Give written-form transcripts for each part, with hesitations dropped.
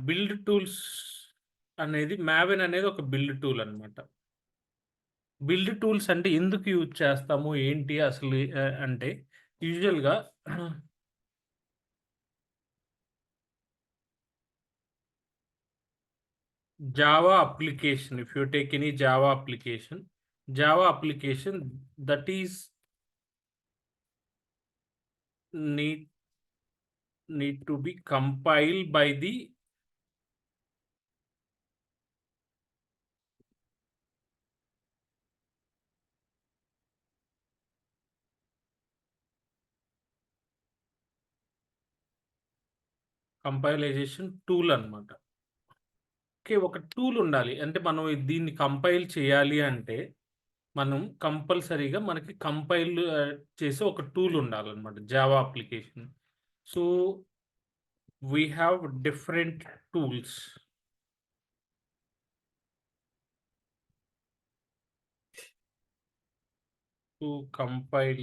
Build tools అనేది Maven అనేది ఒక బిల్డ్ టూల్ అనమాట. బిల్డ్ టూల్స్ అంటే ఎందుకు యూజ్ చేస్తాము? ఏంటి అసలు అంటే యూజువల్‌గా Java application, if you take any Java application that is need need to be compiled by the compilation tool అన్నమాట. ఓకే. ఒక టూల్ ఉండాలి. అంటే మనం దీన్ని కంపైల్ చేయాలి అంటే, మనం కంపల్సరీగా మనకి కంపైల్ చేసే ఒక టూల్ ఉండాలన్నమాట Java application. So, we have different tools to compile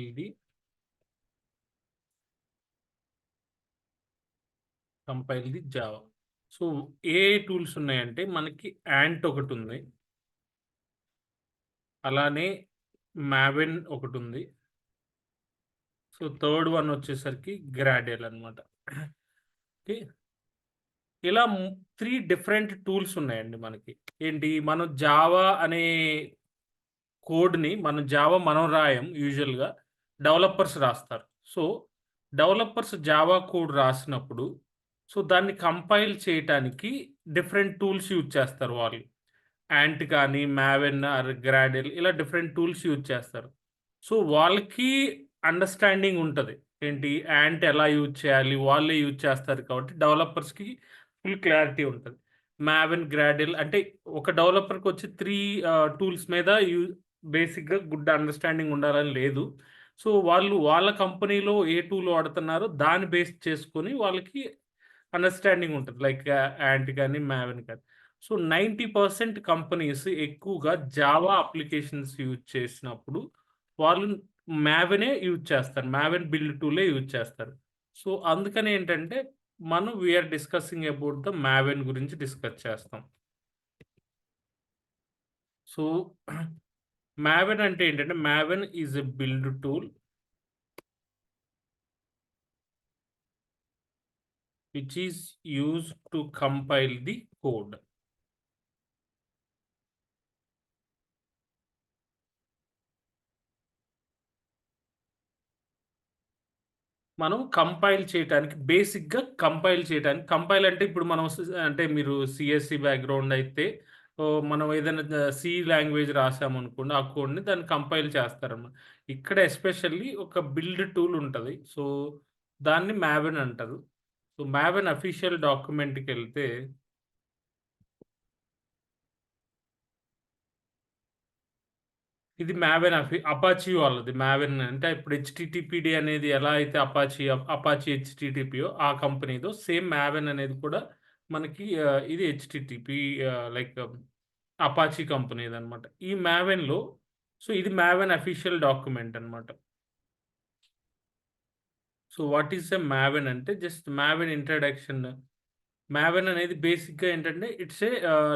the Java. So, ఏ టూల్స్ ఉన్నాయంటే మనకి యాంట్ ఒకటుంది. అలానే మావెన్ ఒకటుంది. సో, థర్డ్ వన్ వచ్చేసరికి గ్రాడెల్ అన్నమాట. ఓకే. ఇలా 3 డిఫరెంట్ టూల్స్ ఉన్నాయండి మనకి. ఏంటి మనం జావా అనే కోడ్‌ని మనం రాయం యూజువల్‌గా. డెవలపర్స్ రాస్తారు. సో, డెవలపర్స్ జావా కోడ్ రాసినప్పుడు, సో, దాన్ని కంపైల్ చేయటానికి డిఫరెంట్ టూల్స్ యూజ్ చేస్తారు వాళ్ళు. యాంట్ కానీ, మావెన్ ఆర్ గ్రాడెల్ ఇలా డిఫరెంట్ టూల్స్ యూజ్ చేస్తారు. సో, వాళ్ళకి అండర్‌స్టాండింగ్ ఉంటది. ఏంటి యాంట్ ఎలా యూజ్ చేయాలి? వాళ్ళే యూజ్ చేస్తారు కాబట్టి డెవలపర్స్‌కి ఫుల్ క్లారిటీ ఉంటది. మావెన్, గ్రాడెల్ అంటే ఒక డెవలపర్‌కొచ్చి 3 టూల్స్ మీద బేసిక్‌గా గుడ్ అండర్‌స్టాండింగ్ ఉండాలని లేదు. సో, వాళ్ళు వాళ్ళ కంపెనీలో ఏ టూల్ వాడుతున్నారో దాన్ని బేస్ చేసుకొని వాళ్ళకి అండర్‌స్టాండింగ్ ఉంటది. లైక్ యాంట్ గాని, మావెన్ గాని. సో, 90% కంపెనీస్ ఎక్కువగా జావా అప్లికేషన్స్ యూజ్ చేసినప్పుడు వాళ్ళు మావెనే యూజ్ చేస్తారు. మావెన్ బిల్డ్ టూలే యూజ్ చేస్తారు. సో, అందుకని ఏంటంటే మనం we are discussing about the Maven గురించి డిస్కస్ చేస్తాం. సో, మావెన్ అంటే ఏంటంటే Maven is a build tool which is used to compile the code. మనం కంపైల్ చేయటానికి కంపైల్ అంటే ఇప్పుడు మనం అంటే మీరు సీఎస్‌సి బ్యాక్‌గ్రౌండ్ అయితే మనం ఏదైనా సి లాంగ్వేజ్ రాసామనుకోండి, ఆ కోడ్‌ని దాన్ని కంపైల్ చేస్తారన్నమాట. ఇక్కడ ఎస్పెషల్లీ ఒక బిల్డ్ టూల్ ఉంటది. సో, దాన్ని మావెన్ అంటారు. సో, మావెన్ అఫీషియల్ డాక్యుమెంట్‌కెళ్తే ఇది మావెన్ అపాచీ వాళ్ళది మావెన్. అంటే ఇప్పుడు హెచ్‌టిటిపిడి అనేది ఎలా అయితే అపాచీ హెచ్‌టిటిపియో ఆ కంపెనీదో సేమ్ మావెన్ అనేది కూడా మనకి ఇది హెచ్‌టిటిపి లైక్ అపాచీ కంపెనీదనమాట. ఈ మావెన్‌లో సో, ఇది మావెన్ అఫీషియల్ డాక్యుమెంట్ అనమాట. So, what is a Maven అంటే జస్ట్ మావెన్ ఇంట్రడక్షన్. మావెన్ అనేది బేసిక్‌గా ఏంటంటే ఇట్స్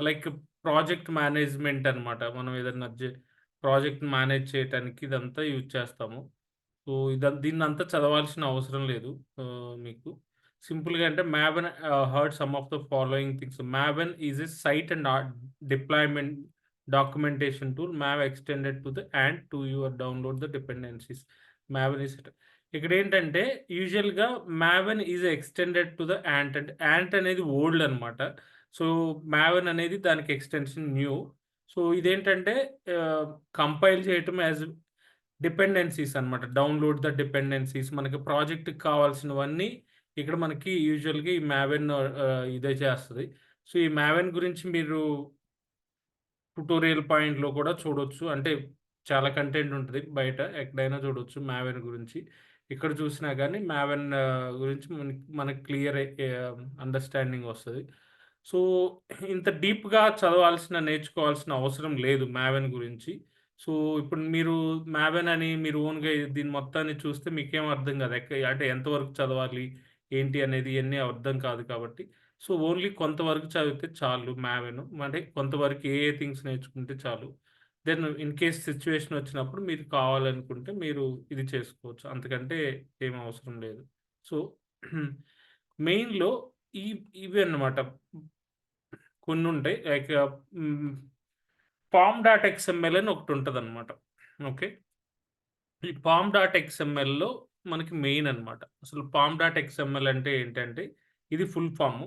లైక్ ప్రాజెక్ట్ మేనేజ్‌మెంట్ అనమాట. మనం ఏదన్నా ప్రాజెక్ట్ మేనేజ్ చేయటానికి ఇదంతా యూజ్ చేస్తాము. సో, దీన్నంతా చదవాల్సిన అవసరం లేదు మీకు. సింపుల్‌గా అంటే Maven heard some of the following things. Maven is a site and deployment documentation tool. మావ్ extended to the Ant to your download the dependencies. Maven is ఇక్కడేంటంటే యూజువల్‌గా Maven is extended to the Ant అంటే Ant అనేది old అనమాట. So, Maven అనేది దానికి extension new. So, ఇదేంటంటే compile చేయటం డిపెండెన్సీస్ అన్నమాట. డౌన్‌లోడ్ ద డిపెండెన్సీస్ మనకి ప్రాజెక్ట్‌కి కావాల్సినవన్నీ ఇక్కడ మనకి యూజువల్‌గా ఈ మావెన్ ఇదే చేస్తది. సో, ఈ మావెన్ గురించి మీరు ట్యుటోరియల్ పాయింట్‌లో కూడా చూడొచ్చు. అంటే చాలా కంటెంట్ ఉంటది బయట. ఎక్కడైనా చూడొచ్చు మావెన్ గురించి. ఇక్కడ చూసినా గానీ మావెన్ గురించి మనకి క్లియర్ అండర్‌స్టాండింగ్ వస్తది. సో, ఇంత డీప్‌గా నేర్చుకోవాల్సిన అవసరం లేదు మావెన్ గురించి. సో, ఇప్పుడు మీరు మావెన్ అని మీరు ఓన్‌గా దీన్ని మొత్తాన్ని చూస్తే మీకేం అర్థం కాదు. అంటే ఎంతవరకు చదవాలి? ఏంటి అనేది ఇయన్నీ అర్థం కాదు కాబట్టి. సో, ఓన్లీ కొంతవరకు చదివితే చాలు మావెన్. అంటే కొంతవరకు ఏ థింగ్స్ నేర్చుకుంటే చాలు. దెన్ ఇన్ కేస్ సిట్యుయేషన్ వచ్చినప్పుడు మీరు కావాలనుకుంటే మీరు ఇది చేసుకోవచ్చు. అంతకంటే ఏం అవసరం లేదు. సో, మెయిన్‌లో ఈ ఇవే అన్నమాట. కొన్నుంటాయి. లైక్ హ్మ్. పామ్ డాట్ ఎక్స్ఎంఎల్ అని ఒకటుంటదనమాట. ఓకే. ఈ పామ్ డాట్ ఎక్స్ఎంఎల్‌లో మనకి మెయిన్ అన్నమాట. అసలు పామ్ డాట్ ఎక్స్ఎంఎల్ అంటే ఏంటంటే, ఇది ఫుల్ ఫార్మ్.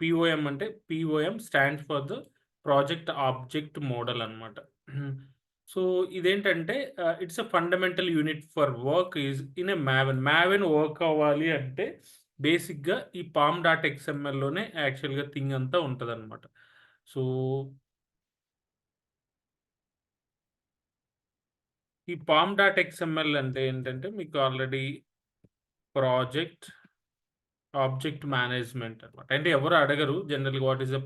పీఓఎం అంటే POM stands for the project object model అన్నమాట. సో, ఇదేంటంటే it's a fundamental unit for work is in a Maven. Maven work అవ్వాలి అంటే బేసిక్‌గా ఈ పామ్ డాట్ ఎక్స్ఎంఎల్‌లోనే యాక్చువల్‌గా థింగ్ అంతా ఉంటదన్నమాట. సో, ఈ పామ్ డాట్ ఎక్స్ఎంఎల్ అంటే ఏంటంటే, మీకు ఆల్రెడీ ప్రాజెక్ట్ ఆబ్జెక్ట్ మేనేజ్‌మెంట్ అన్నమాట. అంటే ఎవరు అడగరు జనరల్‌గా what is a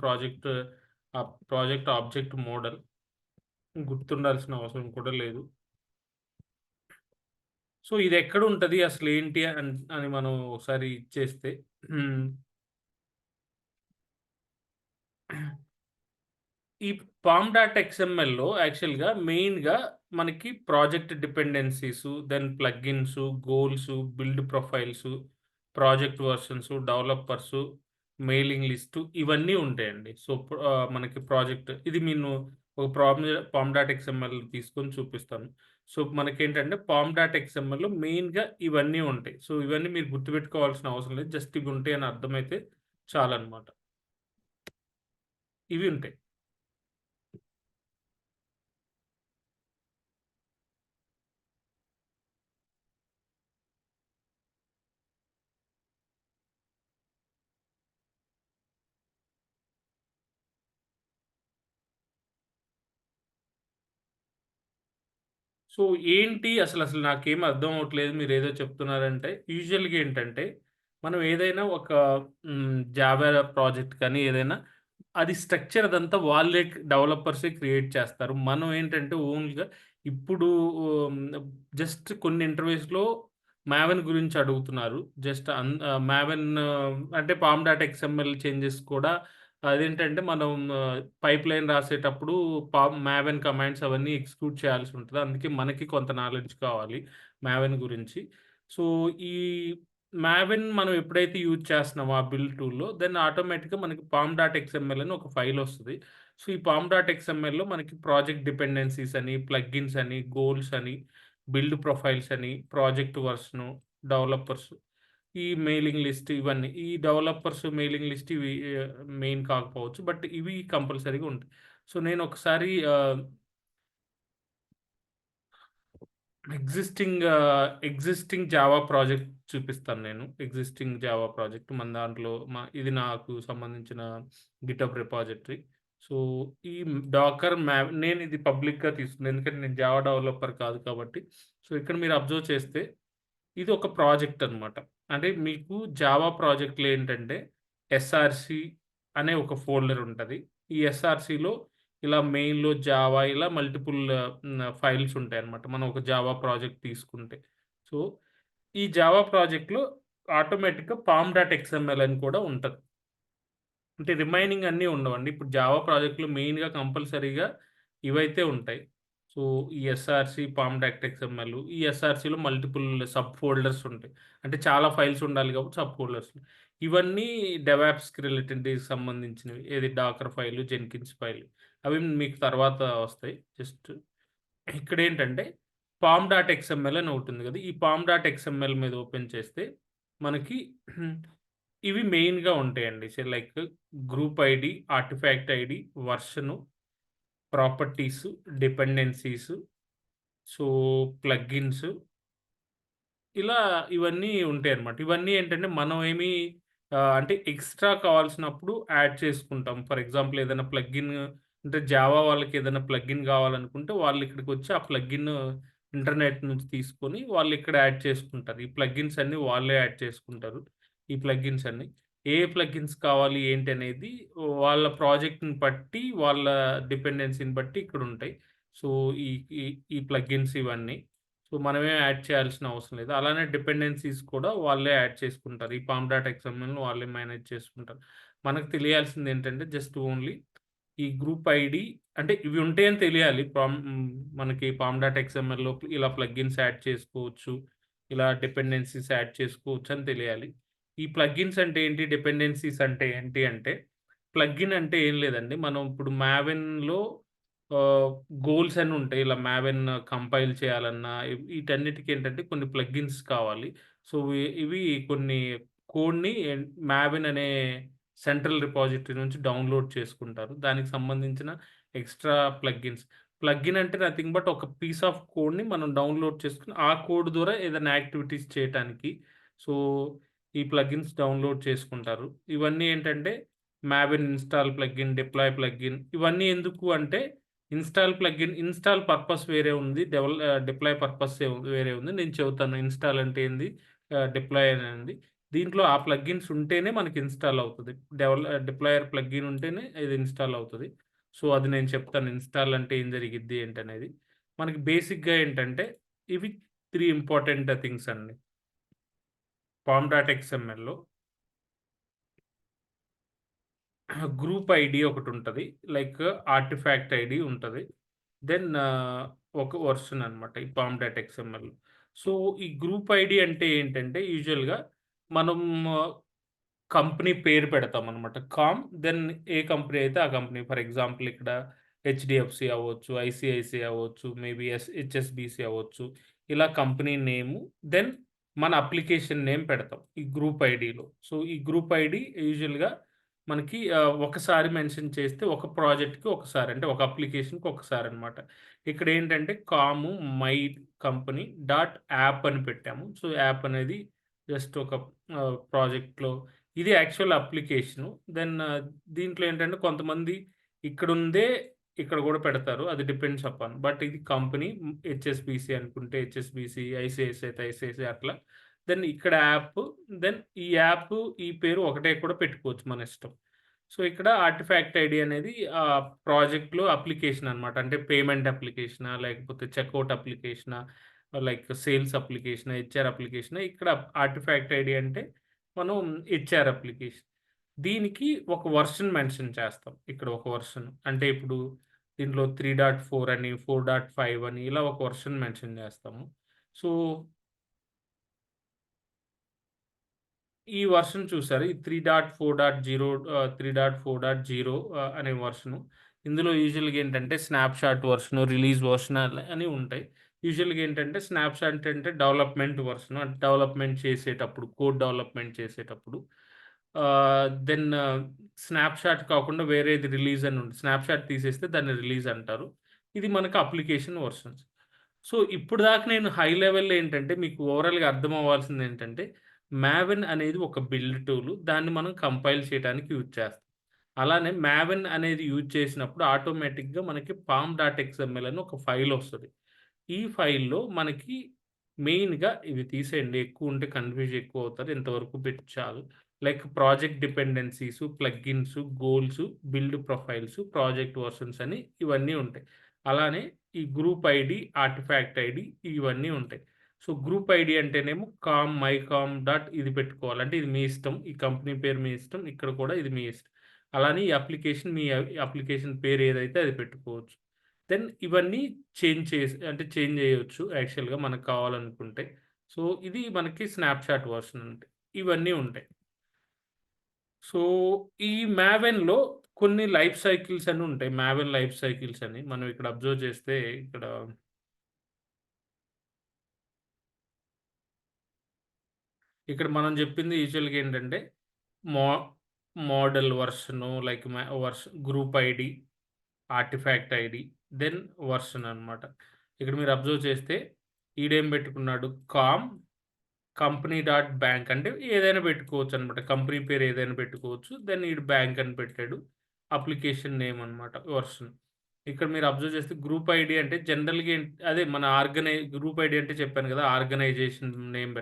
project object model. గుర్తుండాల్సిన అవసరం కూడా లేదు. సో, ఇదెక్కడుంటది అసలేంటి అని మనం ఒకసారి ఇచ్చేస్తే హ్మ్. ఈ పామ్ డాట్ ఎక్స్ఎంఎల్‌లో యాక్చువల్‌గా మెయిన్‌గా మనకి project dependencies, then plugins, goals, build profiles, project versions, developers, mailing list ఇవన్నీ ఉంటాయండి. సో, మనకి ప్రాజెక్ట్ ఇది నేను ఒక పామ్ డాట్ ఎక్స్ఎంఎల్ తీసుకొని చూపిస్తాను. సో, మనకేంటంటే పామ్ డాట్ ఎక్స్ఎంఎల్‌లో మెయిన్‌గా ఇవన్నీ ఉంటాయి. సో, ఇవన్నీ మీరు గుర్తుపెట్టుకోవాల్సిన అవసరం లేదు. జస్ట్ ఇవి ఉంటాయని అర్థమైతే చాలన్నమాట. ఇవి ఉంటాయి. సో, ఏంటి అసలు నాకేమి అర్థం అవ్వట్లేదు మీరేదో చెప్తున్నారంటే, యూజువల్‌గా ఏంటంటే, మనం ఏదైనా ఒక జావా ప్రాజెక్ట్ కానీ ఏదైనా అది స్ట్రక్చర్ అదంతా వాళ్ళే డెవలపర్సే క్రియేట్ చేస్తారు. మనం ఏంటంటే ఓన్‌గా ఇప్పుడు హ్మ్, జస్ట్ కొన్ని ఇంటర్‌వ్యూస్‌లో మావెన్ గురించి అడుగుతున్నారు. జస్ట్ మావెన్ అంటే పామ్ డాట్ ఎక్స్ఎంఎల్ చేంజెస్ కూడా అదేంటంటే మనం పైప్‌లైన్ రాసేటప్పుడు మావెన్ కమాండ్స్ అవన్నీ ఎగ్జిక్యూట్ చేయాల్సి ఉంటది. అందుకే మనకి కొంత నాలెడ్జ్ కావాలి మావెన్ గురించి. సో, ఈ మావెన్ మనం ఎప్పుడైతే యూజ్ చేస్తున్నామో ఆ బిల్డ్ టూల్‌లో దెన్ ఆటోమేటిక్‌గా మనకి పామ్ డాట్ ఎక్స్ఎంఎల్ అని ఒక ఫైల్ వస్తది. సో, ఈ పామ్ డాట్ ఎక్స్ఎంఎల్‌లో మనకి ప్రాజెక్ట్ డిపెండెన్సీస్ అని, ప్లగిన్స్ అని, గోల్స్ అని, బిల్డ్ ప్రొఫైల్స్ అని, ప్రాజెక్ట్ వెర్షను, డెవలపర్స్, ఈ మెయిలింగ్ లిస్ట్ ఇవన్నీ. ఈ డెవలపర్స్ మెయిలింగ్ లిస్ట్ ఇవి మెయిన్ కాకపోవచ్చు. బట్ ఇవి కంపల్సరీగా ఉంటాయి. సో, ఎగ్జిస్టింగ్ జావా ప్రాజెక్ట్ చూపిస్తాను నేను. ఎగ్జిస్టింగ్ జావా ప్రాజెక్ట్ మన దాంట్లో ఇది నాకు సంబంధించిన గిటబ్ రిపాజిటరీ. సో, ఈ డాకర్ నేను ఇది పబ్లిక్‌గా తీసుకున్నాను. ఎందుకంటే నేను జావా డెవలపర్ కాదు కాబట్టి. సో, ఇక్కడ మీరు అబ్జర్వ్ చేస్తే ఇది ఒక ప్రాజెక్ట్ అన్నమాట. అంటే మీకు జావా ప్రాజెక్ట్‌లో ఏంటంటే ఎస్ఆర్‌సి అనే ఒక ఫోల్డర్ ఉంటది. ఈ ఎస్ఆర్‌సిలో ఇలా మెయిన్‌లో జావా ఇలా మల్టిపుల్ ఫైల్స్ ఉంటాయన్నమాట. మనం ఒక జావా ప్రాజెక్ట్ తీసుకుంటే. సో, ఈ జావా ప్రాజెక్ట్‌లో ఆటోమేటిక్‌గా పామ్ డాట్ ఎక్స్ఎంఎల్ అని కూడా ఉంటది. అంటే రిమైనింగ్ అన్నీ ఉండవండి. ఇప్పుడు జావా ప్రాజెక్ట్‌లో మెయిన్‌గా కంపల్సరీగా ఇవైతే ఉంటాయి. సో, ఈ ఎస్ఆర్‌సి, పామ్ డాట్ ఎక్స్ఎంఎల్ ఈ ఎస్ఆర్‌సిలో మల్టిపుల్ సబ్ ఫోల్డర్స్ ఉంటాయి. అంటే చాలా ఫైల్స్ ఉండాలి కాబట్టి సబ్ ఫోల్డర్స్. ఇవన్నీ డెవాప్స్‌కి రిలేటెడ్‌కి సంబంధించినవి. ఏది డాకర్ ఫైలు, జెన్కిన్స్ ఫైలు అవి మీకు తర్వాత వస్తాయి. జస్ట్ ఇక్కడేంటంటే పామ్ డాట్ ఎక్స్ఎంఎల్ అని ఒకటుంది గదా! ఈ పామ్ డాట్ ఎక్స్ఎంఎల్ మీద ఓపెన్ చేస్తే మనకి ఇవి మెయిన్‌గా ఉంటాయండి. Like group ID, artifact ID, version, properties, dependencies, so, plugins ఇలా ఇవన్నీ ఉంటాయన్నమాట. ఇవన్నీ ఏంటంటే మనం అంటే ఎక్స్‌ట్రా కావాల్సినప్పుడు యాడ్ చేసుకుంటాం. ఫర్ ఎగ్జాంపుల్ ఏదైనా ప్లగిన్ అంటే జావా వాళ్ళకి ఏదైనా ప్లగిన్ కావాలనుకుంటే వాళ్ళు ఇక్కడికొచ్చి ఆ ప్లగిన్ ఇంటర్నెట్ నుంచి తీసుకొని వాళ్ళు ఇక్కడ యాడ్ చేసుకుంటారు. ఈ ప్లగిన్స్ అన్నీ వాళ్ళే యాడ్ చేసుకుంటారు. ఈ ప్లగిన్స్ అన్నీ. ఏ ప్లగిన్స్ కావాలి ఏంటి అనేది వాళ్ళ ప్రాజెక్ట్‌ని బట్టి వాళ్ళ డిపెండెన్సీని బట్టి ఇక్కడుంటాయి. సో, ఈ ఈ ఈ ప్లగిన్స్ ఇవన్నీ. సో, మనమేం యాడ్ చేయాల్సిన అవసరం లేదు. అలానే డిపెండెన్సీస్ కూడా వాళ్ళే యాడ్ చేసుకుంటారు. ఈ పామ్ డాట్ ఎక్స్ఎంఎల్‌ని వాళ్ళే మేనేజ్ చేసుకుంటారు. మనకు తెలియాల్సింది ఏంటంటే జస్ట్ ఓన్లీ ఈ గ్రూప్ ఐడి అంటే ఇవి ఉంటాయని తెలియాలి. మనకి పామ్ డాట్ ఎక్స్ఎంఎల్‌లో ఇలా ప్లగిన్స్ యాడ్ చేసుకోవచ్చు. ఇలా డిపెండెన్సీస్ యాడ్ చేసుకోవచ్చు అని తెలియాలి. ఈ ప్లగిన్స్ అంటే ఏంటి? డిపెండెన్సీస్ అంటే ఏంటి అంటే, ప్లగిన్ అంటే ఏం లేదండి. మనం ఇప్పుడు మావెన్‌లో ఆహ్, గోల్స్ అని ఉంటాయి. ఇలా మావెన్ కంపైల్ చేయాలన్నా వీటన్నిటికి ఏంటంటే కొన్ని ప్లగిన్స్ కావాలి. సో, ఇవి కొన్ని కోడ్‌ని మావెన్ అనే సెంట్రల్ రిపాజిటరీ నుంచి డౌన్‌లోడ్ చేసుకుంటారు. దానికి సంబంధించిన ఎక్స్‌ట్రా ప్లగిన్స్. ప్లగిన్ అంటే నథింగ్ బట్ ఒక పీస్ ఆఫ్ కోడ్‌ని మనం డౌన్‌లోడ్ చేసుకొని, ఆ కోడ్ ద్వారా ఏదైనా యాక్టివిటీస్ చేయటానికి సో, ఈ ప్లగిన్స్ డౌన్‌లోడ్ చేసుకుంటారు. ఇవన్నీ ఏంటంటే Maven install plugin, deploy plugin ఇవన్నీ ఎందుకు అంటే ఇన్‌స్టాల్ పర్పస్ వేరే ఉంది. డిప్లాయ్ పర్పస్ వేరే ఉంది. నేను చెబుతాను ఇన్‌స్టాల్ అంటే ఏంది? డిప్లాయ్ అనేది. దీంట్లో ఆ ప్లగిన్స్ ఉంటేనే మనకి ఇన్‌స్టాల్ అవుతది. డిప్లాయర్ ప్లగిన్ ఉంటేనే ఇది ఇన్‌స్టాల్ అవుతది. సో, అది నేను చెప్తాను. ఇన్‌స్టాల్ అంటే ఏం జరిగిద్ది ఏంటనేది. మనకి బేసిక్‌గా ఏంటంటే ఇవి 3 ఇంపార్టెంట్ థింగ్స్ అండి. పామ్ డాట్ ఎక్స్ఎంఎల్‌లో గ్రూప్ ఐడీ ఒకటుంటది. లైక్ ఆర్టిఫాక్ట్ ఐడీ ఉంటది. దెన్ ఒక వెర్షన్ అనమాట ఈ పామ్ డాట్ ఎక్స్ఎంఎల్. సో, ఈ గ్రూప్ ఐడీ అంటే ఏంటంటే యూజువల్‌గా మనం కంపెనీ పేరు పెడతామనమాట. దెన్ ఏ కంపెనీ అయితే ఆ కంపెనీ. ఫర్ ఎగ్జాంపుల్ ఇక్కడ హెచ్‌డిఎఫ్‌సి అవ్వచ్చు, ఐసీఐసీఐ అవ్వచ్చు, మేబీ హెచ్ఎస్‌బీసీ అవ్వచ్చు. ఇలా కంపెనీ నేము, దెన్ మన అప్లికేషన్ నేమ్ పెడతాం. ఈ గ్రూప్ ఐడీలో. సో, ఈ గ్రూప్ ఐడీ యూజువల్‌గా మనకి ఒకసారి మెన్షన్ చేస్తే ఒక ప్రాజెక్ట్‌కి ఒకసారి అంటే ఒక అప్లికేషన్‌కి ఒకసారనమాట. ఇక్కడేంటంటే మై కంపెనీ డాట్ యాప్ అని పెట్టాము. సో, యాప్ అనేది జస్ట్ ఒక ప్రాజెక్ట్‌లో ఇది యాక్చువల్ అప్లికేషను. దెన్ దీంట్లో ఏంటంటే కొంతమంది ఇక్కడుందే ఇక్కడ గూడా పెడతారు. అది డిపెండ్స్ అపాన్. బట్ ఇది కంపెనీ హెచ్ఎస్‌బీసీ అనుకుంటే హెచ్ఎస్‌బీసీ, ఐసీఐసీఐ అయితే ఐసీఐసీఐ అట్లా. దెన్ ఇక్కడ యాప్, దెన్ ఈ యాప్, ఈ పేరు ఒకటే కూడా పెట్టుకోవచ్చు మన ఇష్టం. సో, ఇక్కడ ఆర్టిఫాక్ట్ ఐడీ అనేది ప్రాజెక్ట్‌లో అప్లికేషన్ అనమాట. అంటే పేమెంట్ అప్లికేషనా, లేకపోతే చెక్‌ఔట్ అప్లికేషనా, లైక్ సేల్స్ అప్లికేషనా, హెచ్ఆర్ అప్లికేషనా. ఇక్కడ ఆర్టిఫాక్ట్ ఐడీ అంటే మనం హెచ్ఆర్ అప్లికేషన్. దీనికి ఒక వెర్షన్ మెన్షన్ చేస్తాం. ఇక్కడ ఒక వెర్షన్. అంటే ఇప్పుడు దీంట్లో 3.4 అని, 4.5 అని ఇలా ఒక వెర్షన్ మెన్షన్ చేస్తాము. సో, ఈ వెర్షన్ చూసారా? ఈ 3.4.0 అనే వెర్షను. ఇందులో యూజువల్‌గా ఏంటంటే స్నాప్‌షాట్ వెర్షను, రిలీజ్ వెర్షన్ అని ఉంటాయి. యూజువల్‌గా ఏంటంటే స్నాప్‌షాట్ అంటే డెవలప్‌మెంట్ వెర్షన్. అంటే డెవలప్‌మెంట్ చేసేటప్పుడు, కోడ్ డెవలప్‌మెంట్ చేసేటప్పుడు దెన్ స్నాప్‌షాట్ కాకుండా వేరేది రిలీజ్ అని ఉంది. స్నాప్‌షాట్ తీసేస్తే దాన్ని రిలీజ్ అంటారు. ఇది మనకు అప్లికేషన్ వెర్షన్స్. సో, ఇప్పుడు దాకా నేను హై లెవెల్‌లో ఏంటంటే మీకు ఓవరాల్‌గా అర్థం అవ్వాల్సిందేంటంటే మావెన్ అనేది ఒక బిల్డ్ టూల్. దాన్ని మనం కంపైల్ చేయడానికి యూజ్ చేస్తాం. అలానే మావెన్ అనేది యూజ్ చేసినప్పుడు ఆటోమేటిక్‌గా మనకి పామ్ డాట్ ఎక్స్ఎంఎల్ అని ఒక ఫైల్ వస్తది. ఈ ఫైల్‌లో మనకి మెయిన్‌గా ఇవి తీసేయండి. ఎక్కువుంటే కన్‌ఫ్యూజ్ ఎక్కువవుతారు. ఇంతవరకు పెట్టి చాలు. Like project dependencies, plugins, goals, build profiles, project versions అని ఇవన్నీ ఉంటాయి. అలానే ఈ గ్రూప్ ఐడీ, ఆర్టిఫాక్ట్ ఐడీ ఇవన్నీ ఉంటాయి. సో, గ్రూప్ ఐడీ అంటేనేమో డాట్ ఇది పెట్టుకోవాలి. అంటే ఇది మీ ఇష్టం. ఈ కంపెనీ పేరు మీ ఇష్టం. ఇక్కడ కూడా ఇది మీ ఇష్టం. అలానే ఈ అప్లికేషన్ మీ అప్లికేషన్ పేరు ఏదైతే అది పెట్టుకోవచ్చు. దెన్ ఇవన్నీ చేంజ్ జేయొచ్చు యాక్చువల్‌గా మనకు కావాలనుకుంటే. సో, ఇది మనకి స్నాప్‌షాట్ వెర్షన్ అంటే. ఇవన్నీ ఉంటాయి. సో, ఈ మావెన్‌లో కొన్ని లైఫ్ సైకిల్స్ అని ఉంటాయి. మావెన్ లైఫ్ సైకిల్స్ అని. మనం ఇక్కడ అబ్జర్వ్ చేస్తే ఇక్కడ మనం జెప్పింది యూజువల్‌గా ఏంటంటే మో model version like group ID, artifact ID, then version అన్నమాట. ఇక్కడ మీరు అబ్జర్వ్ చేస్తే ఈడేం పెట్టుకున్నాడు కంపెనీ డాట్ బ్యాంక్ అంటే ఏదైనా పెట్టుకోవచ్చనమాట. కంపెనీ పేరు ఏదైనా పెట్టుకోవచ్చు. దెన్ ఈడు బ్యాంక్ అని పెట్టాడు. అప్లికేషన్ నేమ్ అనమాట వెర్షన్. ఇక్కడ మీరు అబ్జర్వ్ చేస్తే గ్రూప్ ఐడీ అంటే జనరల్‌గా అదే మన గ్రూప్ ఐడీ అంటే చెప్పాను కదా! Organisation name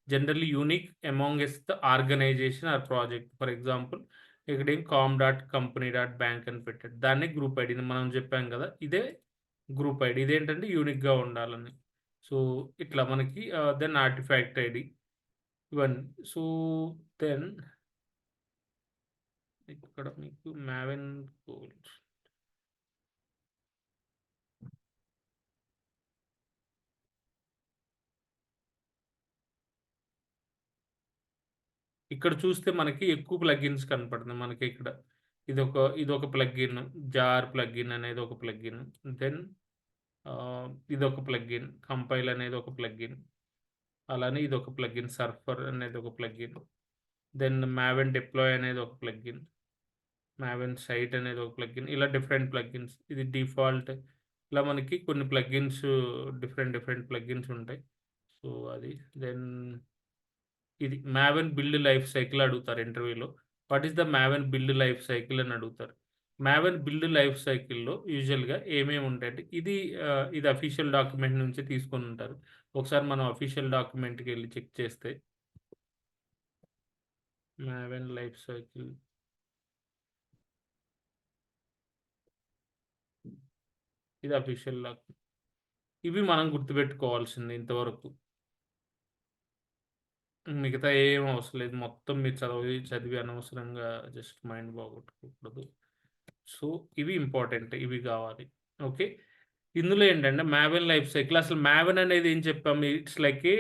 generally unique amongst the organisation or project. For example ఇక్కడేం డాట్ కంపెనీ డాట్ బ్యాంక్ అని పెట్టాడు. దాన్నే గ్రూప్ ఐడీని మనం చెప్పాం కదా! ఇదే గ్రూప్ ఐడీ. ఇదేంటంటే యూనిక్‌గా ఉండాలని. సో, ఇట్లా మనకి దెన్ ఆర్టిఫాక్ట్ ఐడీ ఇవన్నీ. సో, దెన్ ఇక్కడ మీకు మావెన్ కోల్స్ ఇక్కడ చూస్తే మనకి ఎక్కువ ప్లగిన్స్ కనపడుతుంది మనకి ఇక్కడ. ఇదొక ప్లగిన్, జార్ ప్లగిన్ అనేది ఒక ప్లగిన్. దెన్ ఇదొక ప్లగిన్, కంపైల్ అనేది ఒక ప్లగిన్. అలానే ఇదొక ప్లగిన్, సర్ఫర్ అనేది ఒక ప్లగిన్. దెన్ మావెన్ డిప్లాయ్ అనేది ఒక ప్లగిన్. మావెన్ సైట్ అనేది ఒక ప్లగిన్. ఇలా డిఫరెంట్ ప్లగిన్స్. ఇది డిఫాల్ట్. ఇలా మనకి కొన్ని ప్లగిన్స్, డిఫరెంట్ ప్లగిన్స్ ఉంటాయి. సో అది. దెన్ ఇది మావెన్ బిల్డ్ లైఫ్ సైకిల్ అడుగుతారు ఇంటర్వ్యూలో. What is the Maven build life cycle అని అడుగుతారు. మావెన్ బిల్డ్ లైఫ్ సైకిల్‌లో యూజువల్‌గా ఏమేమి ఉంటాయంటే ఇది అఫీషియల్ డాక్యుమెంట్ నుంచి తీసుకొని ఉంటారు. ఒకసారి మనం అఫీషియల్ డాక్యుమెంట్‌కి వెళ్లి చెక్ చేస్తే మావెన్ లైఫ్ సైకిల్ ఇది అఫీషియల్ డాక్యుమెంట్. ఇవి మనం గుర్తుపెట్టుకోవాల్సింది ఇంతవరకు. మిగతా ఏం అవసరం లేదు. మొత్తం మీరు చదివి అనవసరంగా జస్ట్ మైండ్ బాగొట్టుకోకూడదు. సో, ఇవి ఇంపార్టెంట్. ఇవి కావాలి. ఓకే. ఇందులో ఏంటంటే మావెన్ లైఫ్ సైకిల్, అసలు మావెన్ అనేది ఏం చెప్పాము? It's like A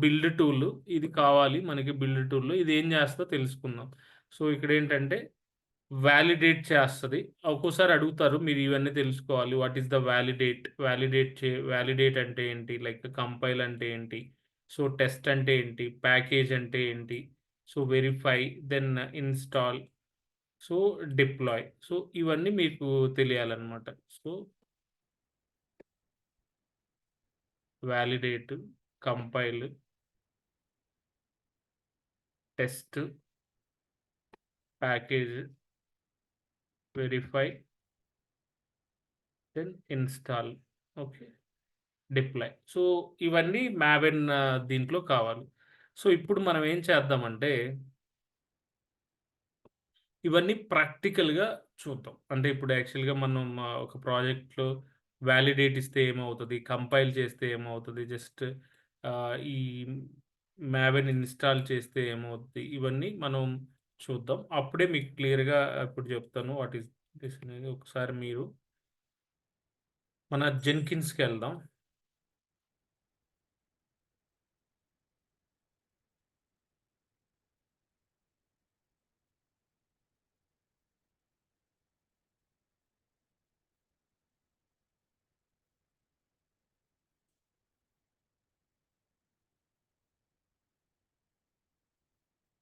build tool. ఇది కావాలి మనకి బిల్డ్ టూల్‌లో. ఇది ఏం చేస్తదో తెలుసుకుందాం. సో, ఇక్కడేంటంటే వాలిడేట్ చేస్తది. ఒక్కోసారి అడుగుతారు మీరు ఇవన్నీ తెలుసుకోవాలి. What is the validate? Validate అంటే ఏంటి? లైక్ కంపైల్ అంటే ఏంటి? సో, టెస్ట్ అంటే ఏంటి? ప్యాకేజ్ అంటే ఏంటి? So, verify, then install, so, deploy. So, ఇవన్నీ మీకు తెలియాలన్నమాట. So, validate, compile, test, package, verify, then install. Okay. Deploy. So, ఇవన్నీ మావెన్ దీంట్లో కావాలి. సో, ఇప్పుడు మనం ఏం చేద్దామంటే, ఇవన్నీ ప్రాక్టికల్‌గా చూద్దాం. అంటే ఇప్పుడు యాక్చువల్‌గా మనం ఒక ప్రాజెక్ట్‌లో వాలిడేట్ ఇస్తే ఏమవుతది? కంపైల్ చేస్తే ఏమవుతది? జస్ట్ ఈ మావెన్ ఇన్‌స్టాల్ చేస్తే ఏమవుద్ది? ఇవన్నీ మనం చూద్దాం. అప్పుడే మీకు క్లియర్‌గా ఇప్పుడు చెప్తాను. వాట్ ఈస్ దిస్ అనేది. ఒకసారి మీరు మన జెన్కిన్స్‌కెళ్దాం.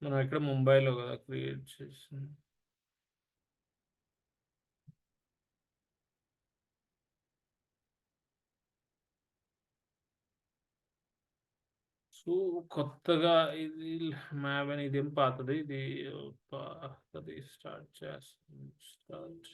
మనం ఇక్కడ ముంబైలో కదా క్రియేట్ చేసింది. సో, కొత్తగా ఇది మావెన్ ఇదేం పాతది. ఇది పాతది స్టార్ట్ చేస్తుంది. Start.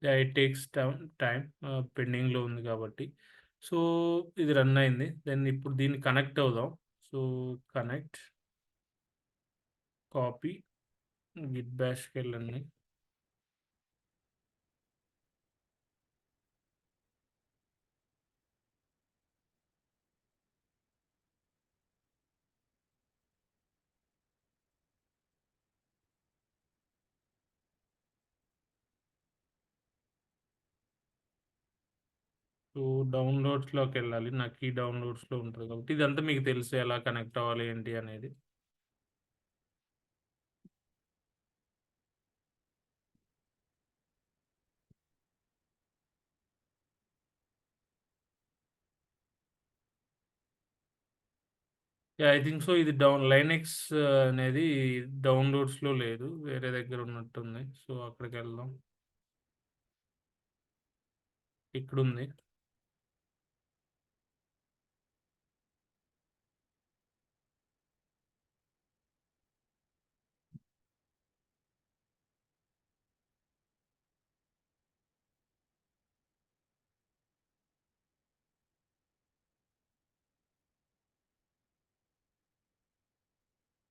Yeah! It takes time. పెండింగ్‌లో ఉంది కాబట్టి. సో, ఇది రన్ అయింది. దెన్ ఇప్పుడు దీన్ని కనెక్ట్ అవుదాం. సో, కనెక్ట్, కాపీ, గిట్ బాష్‌కెళ్ళండి. సో, డౌన్‌లోడ్స్‌లోకెళ్ళాలి. నాకు ఈ డౌన్‌లోడ్స్‌లో ఉంటది కాబట్టి ఇదంతా మీకు తెలుసు ఎలా కనెక్ట్ అవ్వాలి ఏంటి అనేది. యాహ్! I think so. ఇది లైనెక్స్ అనేది డౌన్‌లోడ్స్‌లో లేదు. వేరే దగ్గర ఉన్నట్టుంది. సో, అక్కడికెళ్దాం. ఇక్కడుంది.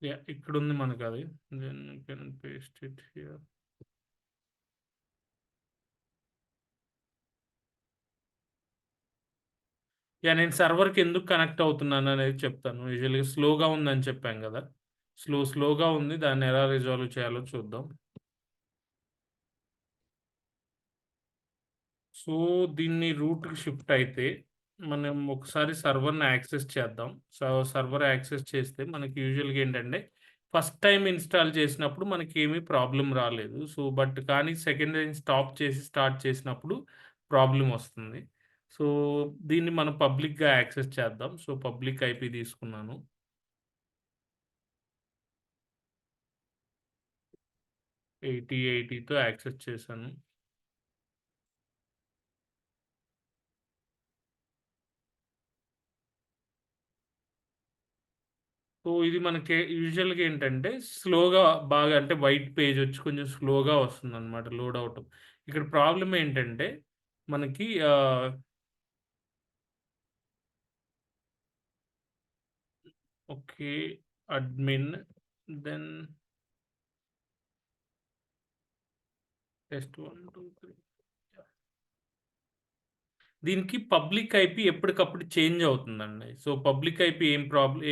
యాహ్! ఇక్కడుంది మనకది. Then you can paste it here. Yeah! నేను సర్వర్‌కి ఎందుకు కనెక్ట్ అవుతున్నాననేది చెప్తాను. యూజువల్‌గా స్లోగా ఉందని చెప్పాం గదా! స్లోగా ఉంది. దాన్ని ఎలా రిజాల్వ్ చేయాలో చూద్దాం. సో, దీన్ని రూట్‌కి షిఫ్ట్ అయితే, మనం ఒకసారి సర్వర్‌ని యాక్సెస్ చేద్దాం. సర్వర్ యాక్సెస్ చేస్తే మనకి యూజువల్‌గా ఏంటంటే, ఫస్ట్ టైమ్ ఇన్‌స్టాల్ చేసినప్పుడు మనకేమీ ప్రాబ్లమ్ రాలేదు. సో, కానీ సెకండ్ టైమ్ స్టాప్ చేసి, స్టార్ట్ చేసినప్పుడు ప్రాబ్లమ్ వస్తుంది. సో, దీన్ని మనం పబ్లిక్‌గా యాక్సెస్ చేద్దాం. సో, పబ్లిక్ ఐపీ తీసుకున్నాను. 8080తో యాక్సెస్ చేశాను. సో, ఇది మనకి యూజువల్‌గా ఏంటంటే, స్లోగా బాగా అంటే వైట్ పేజ్ వచ్చి కొంచెం స్లోగా వస్తుందనమాట లోడ్ అవ్వటం. ఇక్కడ ప్రాబ్లమ్ ఏంటంటే, మనకి ఓకే. అడ్మిన్ దెన్ టెస్ట్ 1, 2, 3 దీనికి పబ్లిక్ ఐపీ ఎప్పటికప్పుడు చేంజ్ అవుతుందండి. సో, పబ్లిక్ ఐపీ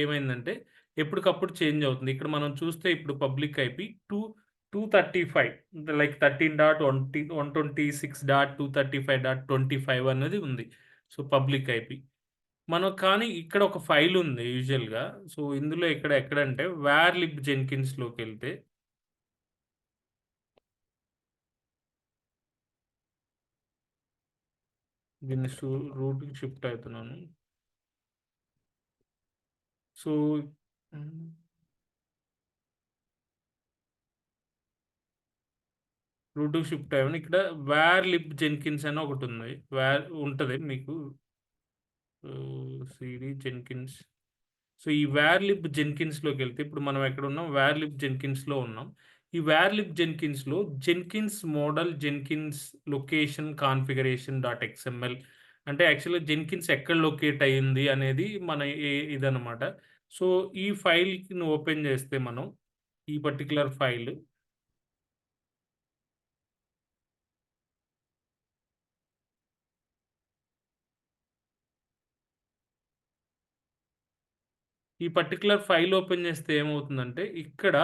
ఏమైందంటే ఎప్పటికప్పుడు చేంజ్ అవుతుంది. ఇక్కడ మనం చూస్తే ఇప్పుడు పబ్లిక్ ఐపీ 235 లైక్ 13.126.235.25 అనేది ఉంది. So, public IP. మనం కానీ ఇక్కడ ఒక ఫైల్ ఉంది యూజువల్‌గా. సో, ఇందులో ఎక్కడంటే వేర్ లిబ్ జెన్కిన్స్‌లోకెళ్తే దీన్ని రూట్‌కి షిఫ్ట్ అవుతున్నాను. సో, హ్మ్. రూట్‌కి షిఫ్ట్ అయ్యాను. ఇక్కడ వేర్ లిబ్ జెన్కిన్స్ అని ఒకటుంది. ఉంటది మీకు సీడీ జెన్కిన్స్. సో, ఈ వేర్ లిబ్ జెన్కిన్స్‌లోకెళ్తే ఇప్పుడు మనం ఎక్కడున్నాం? వేర్ లిబ్ జెన్కిన్స్‌లో ఉన్నాం. ఈ వేర్ లిబ్ జెన్కిన్స్‌లో Jenkins model, Jenkins location configuration dot XML అంటే యాక్చువల్‌గా జెన్కిన్స్ ఎక్కడ లొకేట్ అయింది అనేది మన ఇదనమాట. సో, ఈ ఫైల్‌ని ఓపెన్ చేస్తే మనం ఈ పర్టిక్యులర్ ఫైల్ ఈ పర్టిక్యులర్ ఫైల్ ఓపెన్ చేస్తే ఏమవుతుందంటే, ఇక్కడ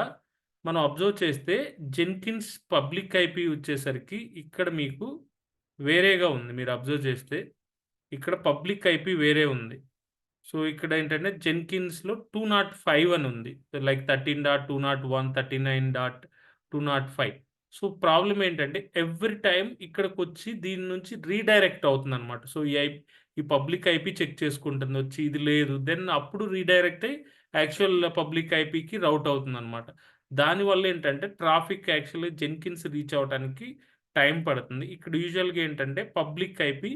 మనం అబ్జర్వ్ చేస్తే జెన్కిన్స్ పబ్లిక్ ఐపీ వచ్చేసరికి ఇక్కడ మీకు వేరేగా ఉంది. మీరు అబ్జర్వ్ చేస్తే ఇక్కడ పబ్లిక్ ఐపీ వేరే ఉంది. సో, ఇక్కడేంటంటే జెన్కిన్స్‌లో 205 అని ఉంది. లైక్ 13.201, 39.205. సో, ప్రాబ్లమ్ ఏంటంటే ఎవ్రీ టైమ్ ఇక్కడికొచ్చి దీని నుంచి రీడైరెక్ట్ అవుతుందనమాట. సో, ఈ పబ్లిక్ ఐపీ చెక్ చేసుకుంటుంది వచ్చి ఇది లేదు. దెన్ అప్పుడు రీడైరెక్ట్ అయ్యి యాక్చువల్ పబ్లిక్ ఐపీకి రౌట్ అవుతుందనమాట. దానివల్ల ఏంటంటే ట్రాఫిక్ యాక్చువల్‌గా జెన్కిన్స్ రీచ్ అవ్వటానికి టైం పడుతుంది. ఇక్కడ యూజువల్‌గా ఏంటంటే పబ్లిక్ ఐపీ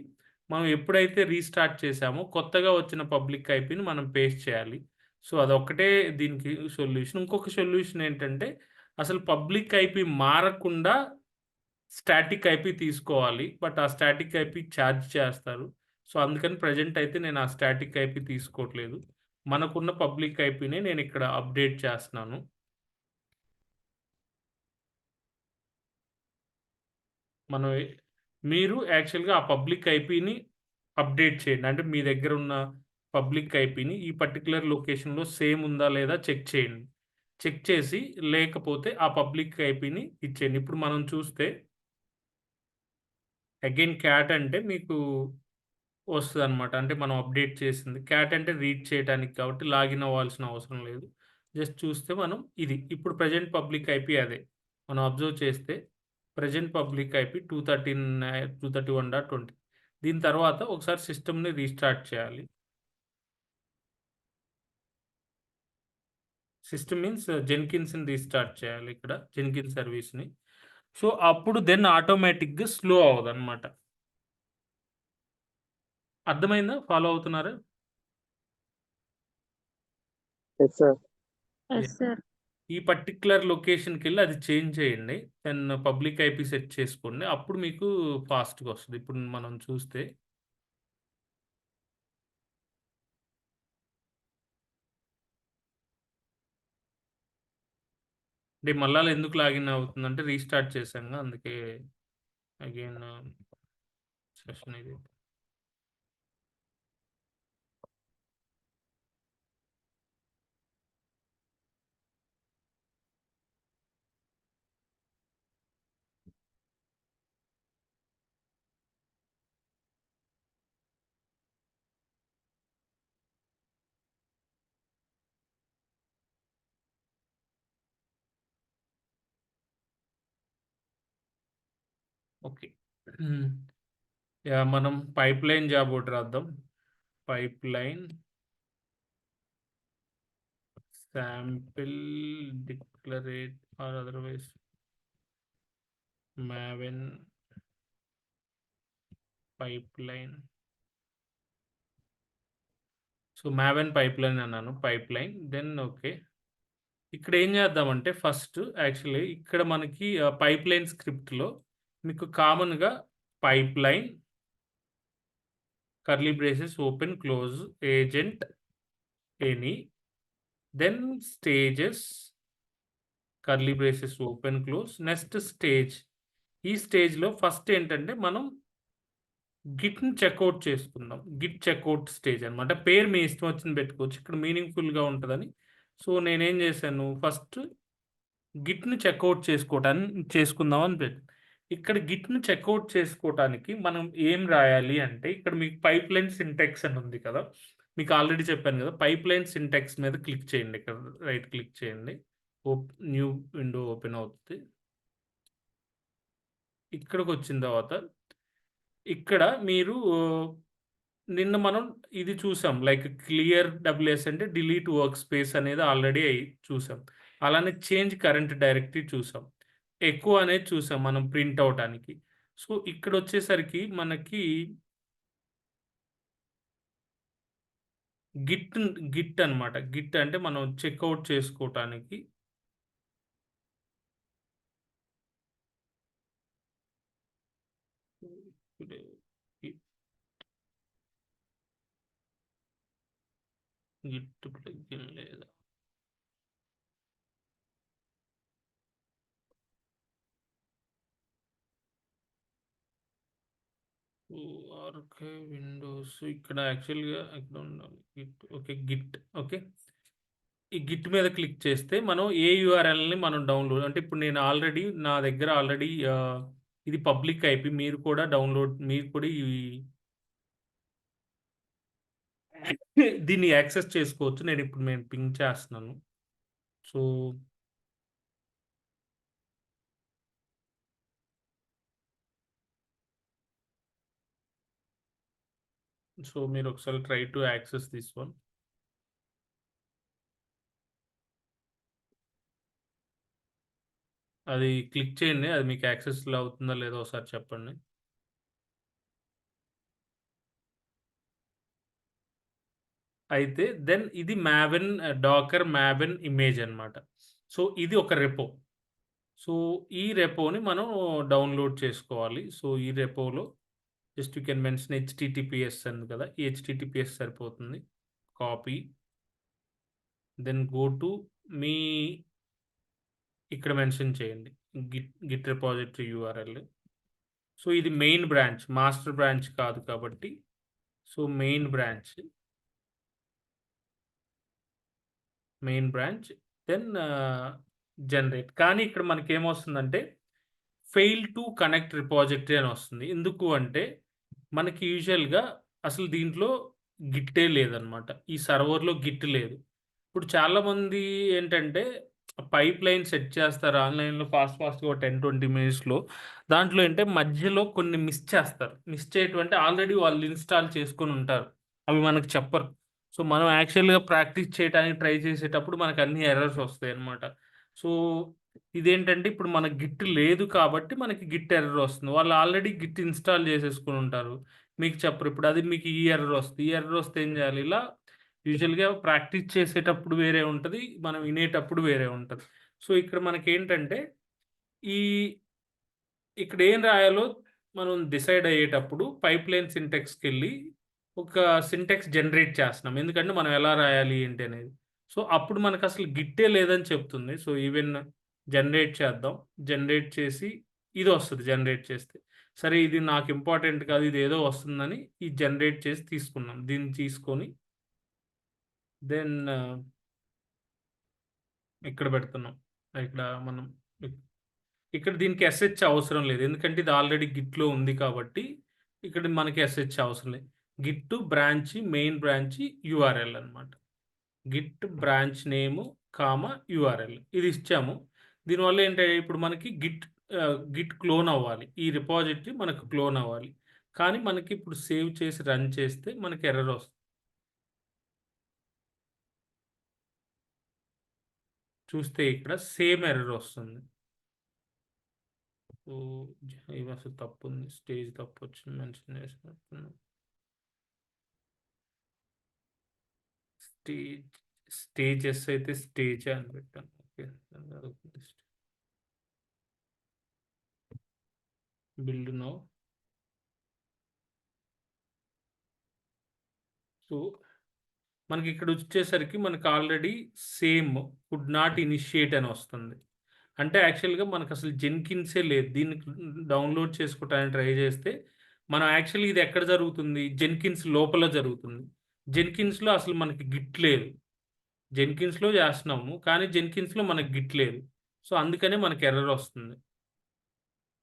మనం ఎప్పుడైతే రీస్టార్ట్ చేసామో, కొత్తగా వచ్చిన పబ్లిక్ ఐపీని మనం పేస్ట్ చేయాలి. సో, అదొక్కటే దీనికి సొల్యూషన్. ఇంకొక సొల్యూషన్ ఏంటంటే, అసలు పబ్లిక్ ఐపీ మారకుండా స్టాటిక్ ఐపీ తీసుకోవాలి. బట్ ఆ స్టాటిక్ ఐపీ చార్జ్ చేస్తారు. సో, అందుకని ప్రెజెంట్ అయితే నేను ఆ స్టాటిక్ ఐపీ తీసుకోవట్లేదు. మనకున్న పబ్లిక్ ఐపీనే నేనిక్కడ అప్డేట్ చేస్తున్నాను. మనం ఎ మీరు యాక్చువల్‌గా ఆ పబ్లిక్ ఐపీని అప్డేట్ చేయండి. అంటే మీ దగ్గరున్న పబ్లిక్ ఐపీని ఈ పర్టిక్యులర్ లొకేషన్‌లో సేమ్ ఉందా లేదా చెక్ చేయండి. చెక్ చేసి లేకపోతే ఆ పబ్లిక్ ఐపీని ఇచ్చేయండి. ఇప్పుడు మనం చూస్తే అగైన్ క్యాట్ అంటే మీకు వస్తదనమాట. అంటే మనం అప్డేట్ చేసింది. క్యాట్ అంటే రీడ్ చేయటానికి కాబట్టి లాగిన్ అవ్వాల్సిన అవసరం లేదు. జస్ట్ చూస్తే మనం ఇది. ఇప్పుడు ప్రెజెంట్ పబ్లిక్ ఐపీ అదే. మనం అబ్జర్వ్ చేస్తే ప్రెజెంట్ పబ్లిక్ ఐపీ 231.20 దీని తర్వాత ఒకసారి సిస్టమ్‌ని రీస్టార్ట్ చేయాలి. సిస్టమ్ మీన్స్ జెన్కిన్స్‌ని రీస్టార్ట్ చేయాలి ఇక్కడ. జెన్కిన్స్ సర్వీస్‌ని. సో, అప్పుడు దెన్ ఆటోమేటిక్‌గా స్లో అవ్వదనమాట. అర్థమైందా? ఫాలో అవుతున్నారా? Yes sir. Yes sir. ఈ పర్టిక్యులర్ లొకేషన్‌కెళ్ళి అది చేంజ్ చేయండి. దెన్ పబ్లిక్ ఐపీ సెట్ చేసుకోండి. అప్పుడు మీకు ఫాస్ట్‌గా వస్తది. ఇప్పుడు మనం చూస్తే అంటే మళ్ళాల ఎందుకు లాగిన్ అవుతుందంటే రీస్టార్ట్ చేశాంగా అందుకే అగైన్ సెషన్ ఇది. ఓకే. యాహ్! మనం పైప్‌లైన్ జాబ్ ఒకటి రాద్దాం. Pipeline sample declarative or otherwise Maven pipeline. So, Maven pipeline అన్నాను. Pipeline then okay. ఇక్కడ ఏం చేద్దామంటే ఫస్ట్ యాక్చువల్లీ ఇక్కడ మనకి పైప్‌లైన్ స్క్రిప్ట్‌లో మీకు కామన్‌గా pipeline curly braces open close agent any then stages curly braces open close next stage. ఈ స్టేజ్‌లో ఫస్ట్ ఏంటంటే మనం గిట్‌ని చెక్‌ఔట్ చేసుకుందాం. గిట్ చెక్‌ఔట్ స్టేజ్ అనమాట. పేరు మీ ఇష్టం వచ్చింది పెట్టుకోవచ్చు. ఇక్కడ మీనింగ్‌ఫుల్‌గా ఉంటదని. సో, నేనేం చేశాను ఫస్ట్ గిట్‌ని చెక్‌ఔట్ చేసుకుందాం అని ఇక్కడ గిట్‌ని చెక్‌ఔట్ చేసుకోవటానికి మనం ఏం రాయాలి అంటే ఇక్కడ మీకు పైప్‌లైన్ సింటాక్స్ అని ఉంది కదా! మీకు ఆల్రెడీ చెప్పాను కదా! పైప్‌లైన్ సింటాక్స్ మీద క్లిక్ చేయండి. ఇక్కడ రైట్ క్లిక్ చేయండి. న్యూ విండో ఓపెన్ అవుతది. ఇక్కడికొచ్చిన తర్వాత ఇక్కడ మీరు నిన్న మనం ఇది చూసాం. లైక్ క్లియర్ డబ్ల్యూఎస్ అంటే డిలీట్ వర్క్ స్పేస్ అనేది ఆల్రెడీ చూసాం. అలానే చేంజ్ కరెంట్ డైరెక్టరీ చూసాం. ఎకో అనేది చూసాం మనం ప్రింట్ అవ్వటానికి. సో, ఇక్కడొచ్చేసరికి మనకి గిట్ గిట్ అనమాట. గిట్ అంటే మనం చెక్‌ఔట్ చేసుకోవటానికి గిట్ ప్లగిన్ లేదా? ఓఆర్‌కే విండోస్ ఇక్కడ యాక్చువల్‌గా ఎక్కడ ఉండాలి? Git okay. Git okay. ఈ గిట్ మీద క్లిక్ చేస్తే మనం ఏ యూఆర్ఎల్‌ని మనం డౌన్‌లోడ్ అంటే ఇప్పుడు నేను ఆల్రెడీ నా దగ్గర ఆల్రెడీ ఇది పబ్లిక్ ఐపీ మీరు కూడా ఈ దీన్ని యాక్సెస్ చేసుకోవచ్చు. నేను పింగ్ చేస్తున్నాను. సో, మీరు ఒకసారి try to access this one. అది క్లిక్ చేయండి. అది మీకు యాక్సెస్‌లో అవుతుందా లేదో ఒకసారి చెప్పండి. అయితే దెన్ ఇది మావెన్ డాకర్ మావెన్ ఇమేజ్ అన్నమాట. సో, ఇది ఒక రెపో. సో, ఈ రెపోని మనం డౌన్‌లోడ్ చేసుకోవాలి. సో, ఈ రెపోలో just you can mention HTTPS ఉంది కదా! ఈ హెచ్‌టిటిపిఎస్ సరిపోతుంది. కాపీ దెన్ గో టు మీ ఇక్కడ మెన్షన్ చేయండి. Git repository URL. సో, ఇది మెయిన్ బ్రాంచ్. మాస్టర్ బ్రాంచ్ కాదు కాబట్టి so, main branch then generate. కానీ ఇక్కడ మనకేమొస్తుందంటే ఫెయిల్ టు కనెక్ట్ రిపాజిటరీ అని వస్తుంది. ఎందుకు అంటే మనకి యూజువల్‌గా అసలు దీంట్లో గిట్టే లేదనమాట. ఈ సర్వర్‌లో గిట్ లేదు. ఇప్పుడు చాలామంది ఏంటంటే పైప్‌లైన్ సెట్ చేస్తారు ఆన్‌లైన్‌లో ఫాస్ట్‌గా ఒక 10, 20 మినిట్స్‌లో. దాంట్లో ఏంటే మధ్యలో కొన్ని మిస్ చేస్తారు. మిస్ చేయటం అంటే ఆల్రెడీ వాళ్ళు ఇన్‌స్టాల్ చేసుకొనుంటారు. అవి మనకు చెప్పరు. సో, మనం యాక్చువల్‌గా ప్రాక్టీస్ చేయటానికి ట్రై చేసేటప్పుడు మనకన్ని ఎర్రర్స్ వస్తాయన్నమాట. సో, ఇదేంటంటే ఇప్పుడు మనకు గిట్ లేదు కాబట్టి మనకి గిట్ ఎర్రర్ వస్తుంది. వాళ్ళు ఆల్రెడీ గిట్ ఇన్‌స్టాల్ చేసేసుకొనుంటారు. మీకు చెప్పరు. ఇప్పుడు అది మీకు ఈ ఎర్రర్ వస్తది. ఈ ఎర్రర్ వస్తే ఏం చేయాలి? ఇలా యూజువల్‌గా ప్రాక్టీస్ చేసేటప్పుడు వేరే ఉంటది. మనం వినేటప్పుడు వేరే ఉంటది. సో, ఇక్కడ మనకేంటంటే ఈ ఇక్కడ ఏం రాయాలో మనం డిసైడ్ అయ్యేటప్పుడు పైప్‌లైన్ సింటాక్స్‌కెళ్ళి ఒక సింటాక్స్ జనరేట్ చేస్తున్నాం. ఎందుకంటే మనం ఎలా రాయాలి ఏంటి అనేది. సో, అప్పుడు మనకసలు గిట్టే లేదని చెప్తుంది. సో, ఈవెన్ జనరేట్ చేద్దాం. జనరేట్ చేసి ఇదొస్తది జనరేట్ చేస్తే. సరే ఇది నాకు ఇంపార్టెంట్ కాదు. ఇదేదో వస్తుందని ఈ జనరేట్ చేసి తీసుకున్నాం. దీన్ని తీసుకొని దెన్ ఇక్కడ పెడుతున్నాం. ఇక్కడ మనం ఇక్కడ దీనికి ఎస్హెచ్ అవసరం లేదు. ఎందుకంటే ఇది ఆల్రెడీ గిట్‌లో ఉంది కాబట్టి, ఇక్కడ మనకి ఎస్హెచ్ అవసరం లేదు. Git branch main branch URL అన్నమాట. గిట్ బ్రాంచ్ నేము, యూఆర్ఎల్ ఇది ఇచ్చాము. దీనివల్ల ఏంటి ఇప్పుడు మనకి గిట్ క్లోన్ అవ్వాలి. ఈ రిపాజిటరీ మనకు క్లోన్ అవ్వాలి. కానీ మనకి ఇప్పుడు సేవ్ చేసి రన్ చేస్తే మనకి ఎర్రర్ వస్తుంది. చూస్తే ఇక్కడ సేమ్ ఎర్రర్ వస్తుంది. సో, ఇది అసలు తప్పుంది. స్టేజ్ తప్పొచ్చింది. మెన్షన్ చేసినట్టున్నా. స్టేజ్ స్టేజెస్ అయితే స్టేజే అని పెట్టాను. ఓకే. Build now. సో, మనకిక్కడొచ్చేసరికి మనకు already same could not initiate అని వస్తుంది. అంటే యాక్చువల్‌గా మనకసలు జెన్కిన్సే లేదు. దీన్ని డౌన్‌లోడ్ చేసుకోవటానికి ట్రై చేస్తే, మనం యాక్చువల్లీ ఇది ఎక్కడ జరుగుతుంది? జెన్కిన్స్ లోపల జరుగుతుంది. జెన్కిన్స్‌లో అసలు మనకి గిట్ లేదు. జెన్కిన్స్‌లో చేస్తున్నాము. కానీ జెన్కిన్స్‌లో మనకు గిట్ లేదు. సో, అందుకనే మనకి ఎర్రర్ వస్తుంది.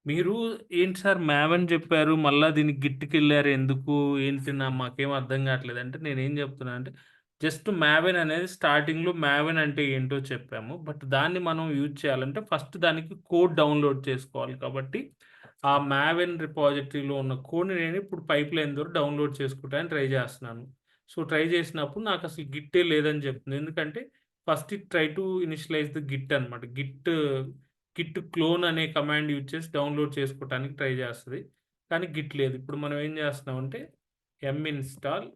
మీరు ఏంటి సార్ మ్యావ్ చెప్పారు. మళ్ళా దీనికి గిట్‌కెళ్లారు ఎందుకు? ఏంటి మాకేం అర్థం కావట్లేదు. అంటే నేనేం చెప్తున్నానంటే జస్ట్ మ్యావెన్ అనేది స్టార్టింగ్‌లో మ్యావెన్ అంటే ఏంటో చెప్పాము. బట్ దాన్ని మనం యూజ్ చేయాలంటే ఫస్ట్ దానికి కోడ్ డౌన్‌లోడ్ చేసుకోవాలి. కాబట్టి ఆ మ్యావెన్ రిపాజిటరీలో ఉన్న కోడ్‌ని నేను ఇప్పుడు పైప్‌లైన్ ద్వారా డౌన్‌లోడ్ చేసుకోవడానికి ట్రై చేస్తున్నాను. సో, ట్రై చేసినప్పుడు నాకసలు గిట్టే లేదని చెప్తుంది. ఎందుకంటే first it try to initialise the Git అనమాట. గిట్ క్లోన్ అనే కమాండ్ యూజ్ చేసి డౌన్‌లోడ్ చేసుకోవటానికి ట్రై చేస్తది. కానీ గిట్ లేదు. ఇప్పుడు మనం ఏం చేస్తున్నామంటే ఇన్‌స్టాల్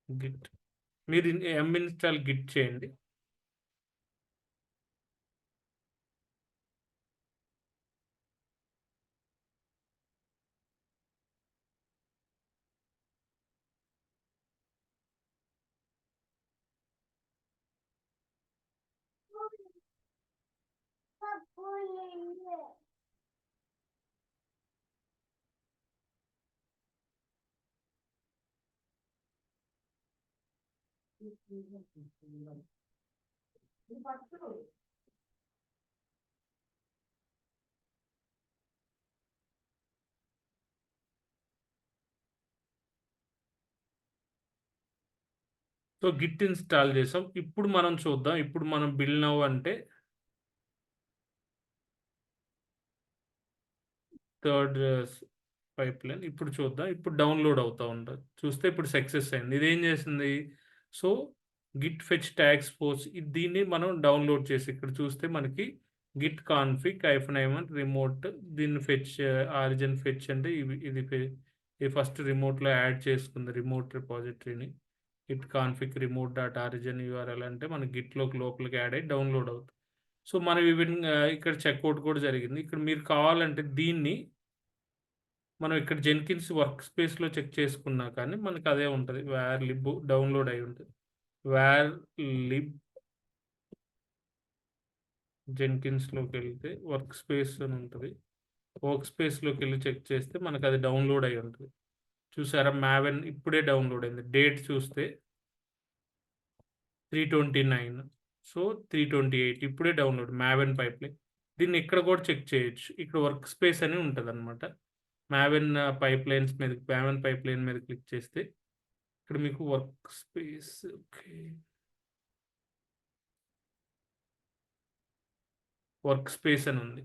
గిట్. మీరు ఇన్‌స్టాల్ గిట్ చేయండి. సో, గిట్ ఇన్‌స్టాల్ చేసాం. ఇప్పుడు మనం చూద్దాం. ఇప్పుడు మనం బిల్ నౌ అంటే థర్డ్ పైప్‌లైన్ ఇప్పుడు చూద్దాం. ఇప్పుడు డౌన్‌లోడ్ అవుతా ఉంటది. చూస్తే ఇప్పుడు సక్సెస్ అయింది. ఇదేం చేసింది? So, git fetch tags force దీన్ని మనం డౌన్‌లోడ్ చేసి ఇక్కడ చూస్తే మనకి గిట్ కాన్ఫిగ్ -i రిమోట్ దీన్ని ఫెచ్ ఆరిజిన్ ఫెచ్ అంటే ఇది ఫస్ట్ రిమోట్‌లో యాడ్ చేసుకుంది రిమోట్ రిపాజిటరీని. Git config remote dot origin URL అంటే మన గిట్‌లోకి లోపలికి యాడ్ అయ్యి డౌన్‌లోడ్ అవుతుంది. సో, మనం ఈవెన్ ఇక్కడ చెక్‌ఔట్ కూడా జరిగింది. ఇక్కడ మీరు కావాలంటే దీన్ని మనం ఇక్కడ జెన్కిన్స్ వర్క్ స్పేస్‌లో చెక్ చేసుకున్నా కానీ మనకదే ఉంటది. వేర్ లిబ్ డౌన్‌లోడ్ అయ్యి ఉంటది. వేర్ లిబ్ జెన్కిన్స్‌లోకెళ్తే వర్క్ స్పేస్ అని ఉంటది. వర్క్ స్పేస్‌లోకెళ్ళి చెక్ చేస్తే మనకది డౌన్‌లోడ్ అయ్యి ఉంటది. చూసారా మావెన్ ఇప్పుడే డౌన్‌లోడ్ అయింది. డేట్ చూస్తే 329 సో, 328 ఇప్పుడే డౌన్‌లోడ్ మావెన్ పైప్‌లైన్. దీన్ని ఇక్కడ కూడా చెక్ చేయొచ్చు. ఇక్కడ వర్క్ స్పేస్ అని ఉంటదనమాట. మావెన్ పైప్‌లైన్ మీద క్లిక్ చేస్తే ఇక్కడ మీకు work space okay. Work space అని ఉంది.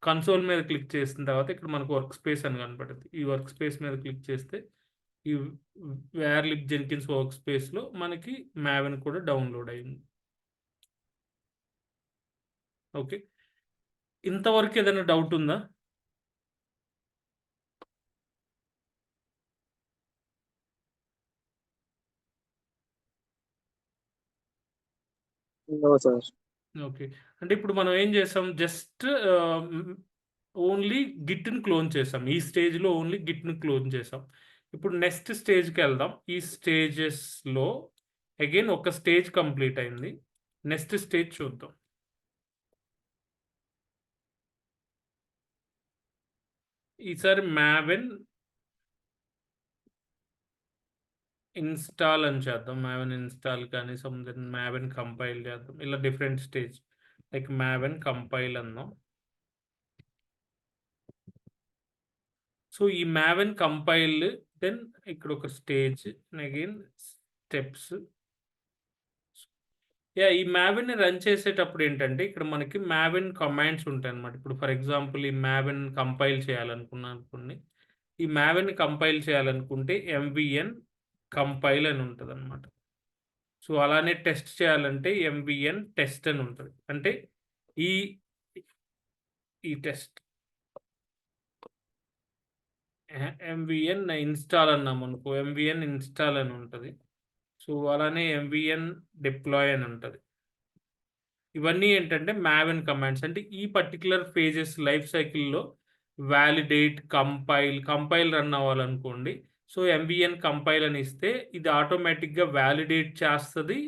కన్సోల్ మీద క్లిక్ చేసిన తర్వాత ఇక్కడ మనకు వర్క్ స్పేస్ అని కనపడుద్ది. ఈ వర్క్ స్పేస్ మీద క్లిక్ చేస్తే ఈ వేర్ లిప్ జెన్కిన్స్ వర్క్ స్పేస్‌లో మనకి మావెన్ కూడా డౌన్‌లోడ్ అయింది. ఓకే. ఇంతవరకు ఏదైనా డౌట్ ఉందా? No sir. ఓకే. అంటే ఇప్పుడు మనం ఏం చేసాం జస్ట్ ఓన్లీ గిట్‌ని క్లోన్ చేసాం. ఈ స్టేజ్‌లో ఓన్లీ గిట్‌ని క్లోన్ చేసాం. ఇప్పుడు నెక్స్ట్ స్టేజ్‌కెళ్దాం. ఈ స్టేజెస్‌లో అగైన్ ఒక స్టేజ్ కంప్లీట్ అయింది. నెక్స్ట్ స్టేజ్ చూద్దాం. ఈసారి మావెన్ ఇన్‌స్టాల్ అని చేద్దాం. మావెన్ ఇన్‌స్టాల్ కానీ సంథింగ్ మావెన్ కంపైల్ చేద్దాం. ఇలా different stage like Maven compile అందాం. సో, ఈ మావెన్ కంపైల్ దెన్ ఇక్కడ ఒక స్టేజ్ అగైన్ స్టెప్స్. యాహ్! ఈ మావెన్‌ని రన్ చేసేటప్పుడు ఏంటంటే, ఇక్కడ మనకి మావెన్ కమాండ్స్ ఉంటాయన్నమాట. ఇప్పుడు ఫర్ ఎగ్జాంపుల్ ఈ మావెన్ కంపైల్ చేయాలనుకున్నాననుకోండి. ఈ మావెన్‌ని కంపైల్ చేయాలనుకుంటే ఎంవీఎన్ కంపైల్ అని ఉంటదన్నమాట. సో, అలానే టెస్ట్ చేయాలంటే ఎంవీఎన్ టెస్ట్ అని ఉంటది. అంటే ఈ ఈ టెస్ట్ ఎంవీఎన్ ఇన్‌స్టాల్ అన్నామనుకో ఎంవీఎన్ ఇన్‌స్టాల్ అని ఉంటది. సో, అలానే ఎంవీఎన్ డిప్లాయ్ అని ఉంటది. ఇవన్నీ ఏంటంటే మావెన్ కమాండ్స్. అంటే ఈ పర్టిక్యులర్ ఫేజెస్ లైఫ్ సైకిల్‌లో వాలిడేట్, కంపైల్ రన్ అవ్వాలనుకోండి. సో, ఎంవీఎన్ కంపైల్ అని ఇస్తే ఇది ఆటోమేటిక్‌గా వాలిడేట్ చేస్తది.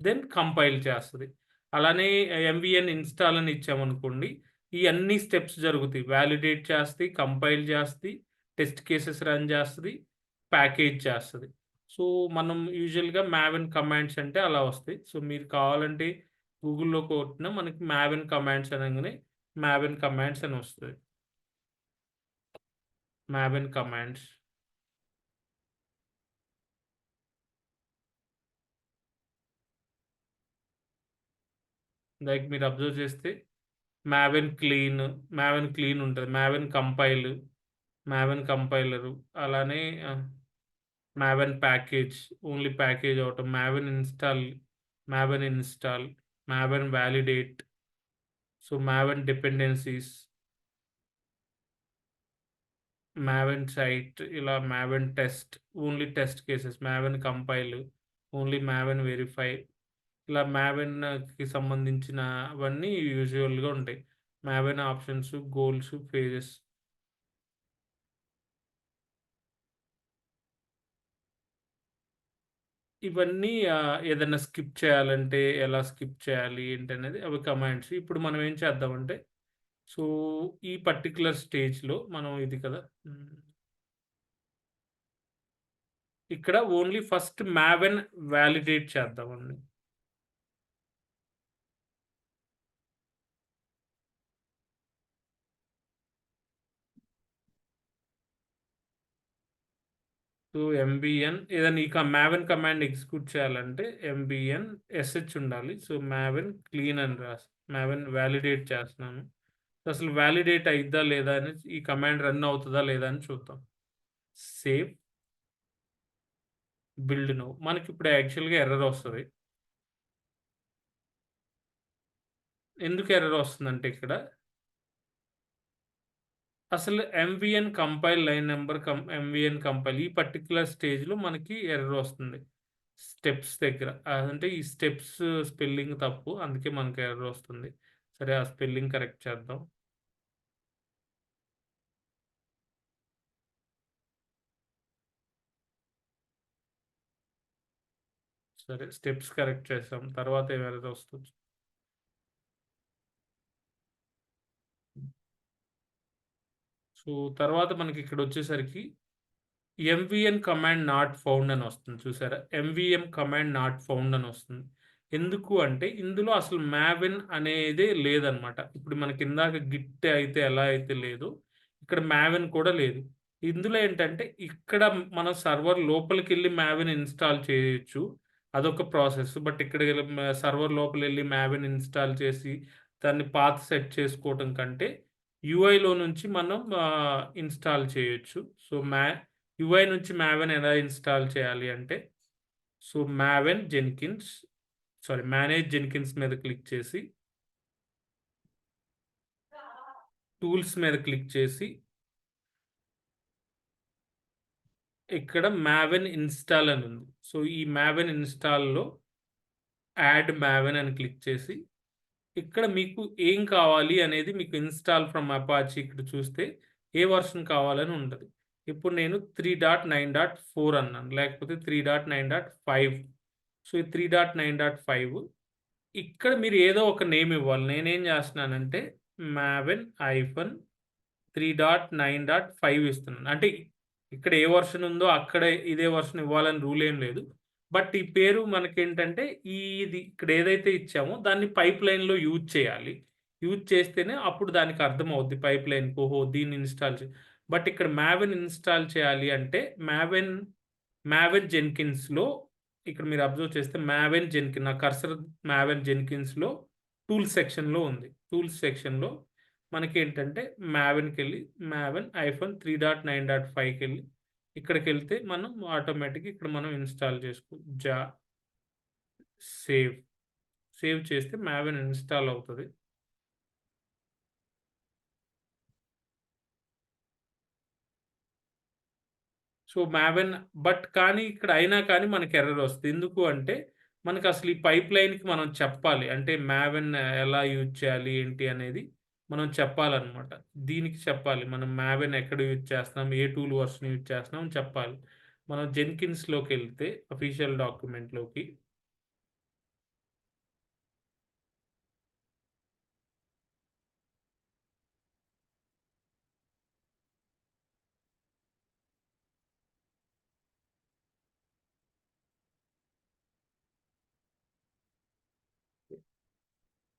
దెన్ కంపైల్ చేస్తది. అలానే ఎంవీఎన్ ఇన్‌స్టాల్ అని ఇచ్చామనుకోండి. ఈ అన్ని స్టెప్స్ జరుగుతాయి. వాలిడేట్ చేస్తది, కంపైల్ చేస్తది, టెస్ట్ కేసెస్ రన్ చేస్తది, ప్యాకేజ్ చేస్తది. సో, మనం యూజువల్‌గా మావెన్ కమాండ్స్ అంటే అలా వస్తాయి. సో, మీరు కావాలంటే గూగుల్‌లో కొట్టినా మనకి మావెన్ కమాండ్స్ అనంగానే మావెన్ కమాండ్స్ అని వస్తది. Maven commands. లైక్ మీరు అబ్జర్వ్ చేస్తే మావెన్ క్లీన్, మావెన్ క్లీన్ ఉంటది. మావెన్ కంపైలరు అలానే మావెన్ ప్యాకేజ్, ఓన్లీ ప్యాకేజ్ ఒకటి, Maven install, Maven validate, so, Maven dependencies, Maven site, ఇలా Maven test, only test cases, Maven compile, only Maven verify, ఇలా మావెన్‌కి సంబంధించినవన్నీ యూజువల్‌గా ఉంటాయి. Maven options, goals, phases. ఇవన్నీ ఏదన్నా స్కిప్ చేయాలంటే ఎలా స్కిప్ చేయాలి ఏంటనేది అవి కమాండ్స్. ఇప్పుడు మనం ఏం చేద్దామంటే, సో, ఈ పర్టిక్యులర్ స్టేజ్‌లో మనం ఇది కదా! ఇక్కడ ఓన్లీ ఫస్ట్ మావెన్ వాలిడేట్ చేద్దామండి. సో, ఎంబీఎన్ ఏదైనా ఈ మావెన్ కమాండ్ ఎగ్జిక్యూట్ చేయాలంటే ఎంబీఎన్ ఎస్‌హెచ్ ఉండాలి. సో, మావెన్ క్లీన్ అని మావెన్ వాలిడేట్ చేస్తున్నాను. అసలు వాలిడేట్ అయిద్దా లేదా అని ఈ కమాండ్ రన్ అవుతదా లేదా అని చూద్దాం. Save, build now. మనకిప్పుడు యాక్చువల్‌గా ఎర్రర్ వస్తది. ఎందుకు ఎర్రర్ వస్తుందంటే ఇక్కడ అసలు MVN compile line number MVN compile ఈ పర్టిక్యులర్ స్టేజ్‌లో మనకి ఎర్రర్ వస్తుంది. స్టెప్స్ దగ్గర. అంటే ఈ స్టెప్స్ స్పెల్లింగ్ తప్పు. అందుకే మనకి ఎర్రర్ వస్తుంది. సరే ఆ స్పెల్లింగ్ కరెక్ట్ చేద్దాం. సరే స్టెప్స్ కరెక్ట్ చేసాం. తర్వాత ఏం ఎర్రర్ వస్తుంది. సో, తర్వాత మనకి ఇక్కడొచ్చేసరికి ఎంవీఎన్ కమాండ్ నాట్ ఫౌండ్ అని వస్తుంది చూసారా? ఎంవీఎం కమాండ్ నాట్ ఫౌండ్ అని వస్తుంది. ఎందుకు అంటే ఇందులో అసలు మావెన్ అనేదే లేదనమాట. ఇప్పుడు మనకి ఇందాక గిట్ అయితే ఎలా అయితే లేదో, ఇక్కడ మావెన్ కూడా లేదు. ఇందులో ఏంటంటే ఇక్కడ మనం సర్వర్ లోపలికెళ్ళి మావెన్ ఇన్‌స్టాల్ చేయొచ్చు. అదొక ప్రాసెస్. బట్ ఇక్కడ సర్వర్ లోపలెళ్ళి మావెన్ ఇన్‌స్టాల్ చేసి దాన్ని పాత్ సెట్ చేసుకోవటం కంటే యూఐలో నుంచి మనం ఇన్‌స్టాల్ చేయొచ్చు. సో, యూఐ నుంచి మావెన్ ఎలా ఇన్స్టాల్ చేయాలి అంటే, సో మేనేజ్ జెన్కిన్స్ మీద క్లిక్ చేసి, టూల్స్ మీద క్లిక్ చేసి, ఇక్కడ మావెన్ ఇన్స్టాల్ అని ఉంది. సో ఈ మావెన్ ఇన్స్టాల్లో యాడ్ మావెన్ అని క్లిక్ చేసి, ఇక్కడ మీకు ఏం కావాలి అనేది మీకు ఇన్స్టాల్ ఫ్రమ్ అపాచీ ఇక్కడ చూస్తే ఏ వర్షన్ కావాలని ఉంటుంది. ఇప్పుడు నేను 3.9.4 అన్నాను, లేకపోతే 3.9.5. సో ఈ 3.9.5 ఇక్కడ మీరు ఏదో ఒక నేమ్ ఇవ్వాలి. నేనేం చేస్తున్నానంటే మావెన్ ఐఫన్ 3.9.5 ఇస్తున్నాను. అంటే ఇక్కడ ఏ వర్షన్ ఉందో అక్కడ ఇదే వర్షన్ ఇవ్వాలని రూల్ ఏం లేదు. బట్ ఈ పేరు మనకేంటంటే ఇది ఇక్కడ ఏదైతే ఇచ్చామో దాన్ని పైప్ లైన్‌లో యూజ్ చేయాలి. యూజ్ చేస్తేనే అప్పుడు దానికి అర్థమవుద్ది పైప్ లైన్‌కి. ఓహో! దీన్ని ఇన్‌స్టాల్ బట్ ఇక్కడ మావెన్ ఇన్‌స్టాల్ చేయాలి అంటే మావెన్ జెన్కిన్స్‌లో ఇక్కడ మీరు అబ్జర్వ్ చేస్తే నా కర్సర్ మావెన్ జెన్కిన్స్‌లో టూల్స్ సెక్షన్‌లో ఉంది. టూల్స్ సెక్షన్‌లో మనకేంటంటే మావెన్‌కెళ్ళి మావెన్ ఐఫోన్ 3.9.5కెళ్ళి ఇక్కడికెళ్తే మనం ఆటోమేటిక్‌గా ఇక్కడ మనం ఇన్‌స్టాల్ సేవ్ చేస్తే మావెన్ ఇన్‌స్టాల్ అవుతది. సో మావెన్ కానీ ఇక్కడ అయినా కానీ మనకి ఎర్రర్ వస్తది. ఎందుకు అంటే మనకసలు ఈ పైప్ లైన్‌కి మనం చెప్పాలి. అంటే మావెన్ ఎలా యూజ్ చేయాలి ఏంటి అనేది మనం చెప్పాలన్నమాట. దీనికి చెప్పాలి. మనం మావెన్ ఎక్కడ యూజ్ చేస్తున్నాం, ఏ టూల్ వర్షన్ యూజ్ చేస్తున్నాం అని చెప్పాలి. మనం జెన్కిన్స్‌లోకెళ్తే అఫీషియల్ డాక్యుమెంట్‌లోకి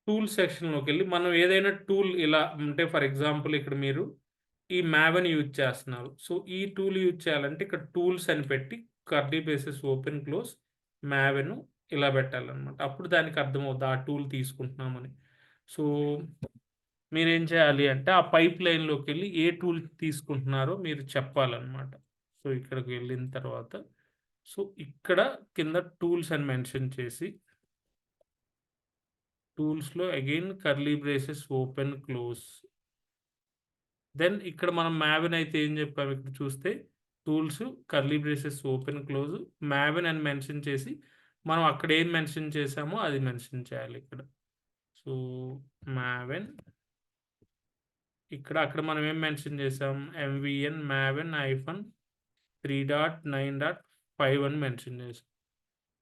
టూల్ సెక్షన్‌లోకెళ్ళి మనం ఏదైనా టూల్ ఇలా అంటే ఫర్ ఎగ్జాంపుల్ ఇక్కడ మీరు ఈ మావెన్ యూజ్ చేస్తున్నారు. సో ఈ టూల్ యూజ్ చేయాలంటే ఇక్కడ టూల్స్ అని పెట్టి curly braces open, close Maven ఇలా పెట్టాలన్నమాట. అప్పుడు దానికి అర్థమవుద్ది ఆ టూల్ తీసుకుంటున్నామని. సో మీరేం చేయాలి అంటే ఆ పైప్ లైన్‌లోకెళ్ళి ఏ టూల్ తీసుకుంటున్నారో మీరు చెప్పాలన్నమాట. సో ఇక్కడికి వెళ్ళిన తర్వాత సో ఇక్కడ కింద టూల్స్ అని మెన్షన్ చేసి టూల్స్‌లో again curly braces open, close. Then ఇక్కడ మనం మావెన్ అయితే ఏం చెప్పాము ఇక్కడ చూస్తే tools curly braces open, close Maven అని మెన్షన్ చేసి మనం అక్కడ ఏం మెన్షన్ చేసామో అది మెన్షన్ చేయాలి ఇక్కడ. సో మావెన్ అక్కడ మనం ఏం మెన్షన్ చేసాం ఎంవీఎన్ మావెన్ ఐఫోన్ 3.9.5 అని మెన్షన్ చేసాం.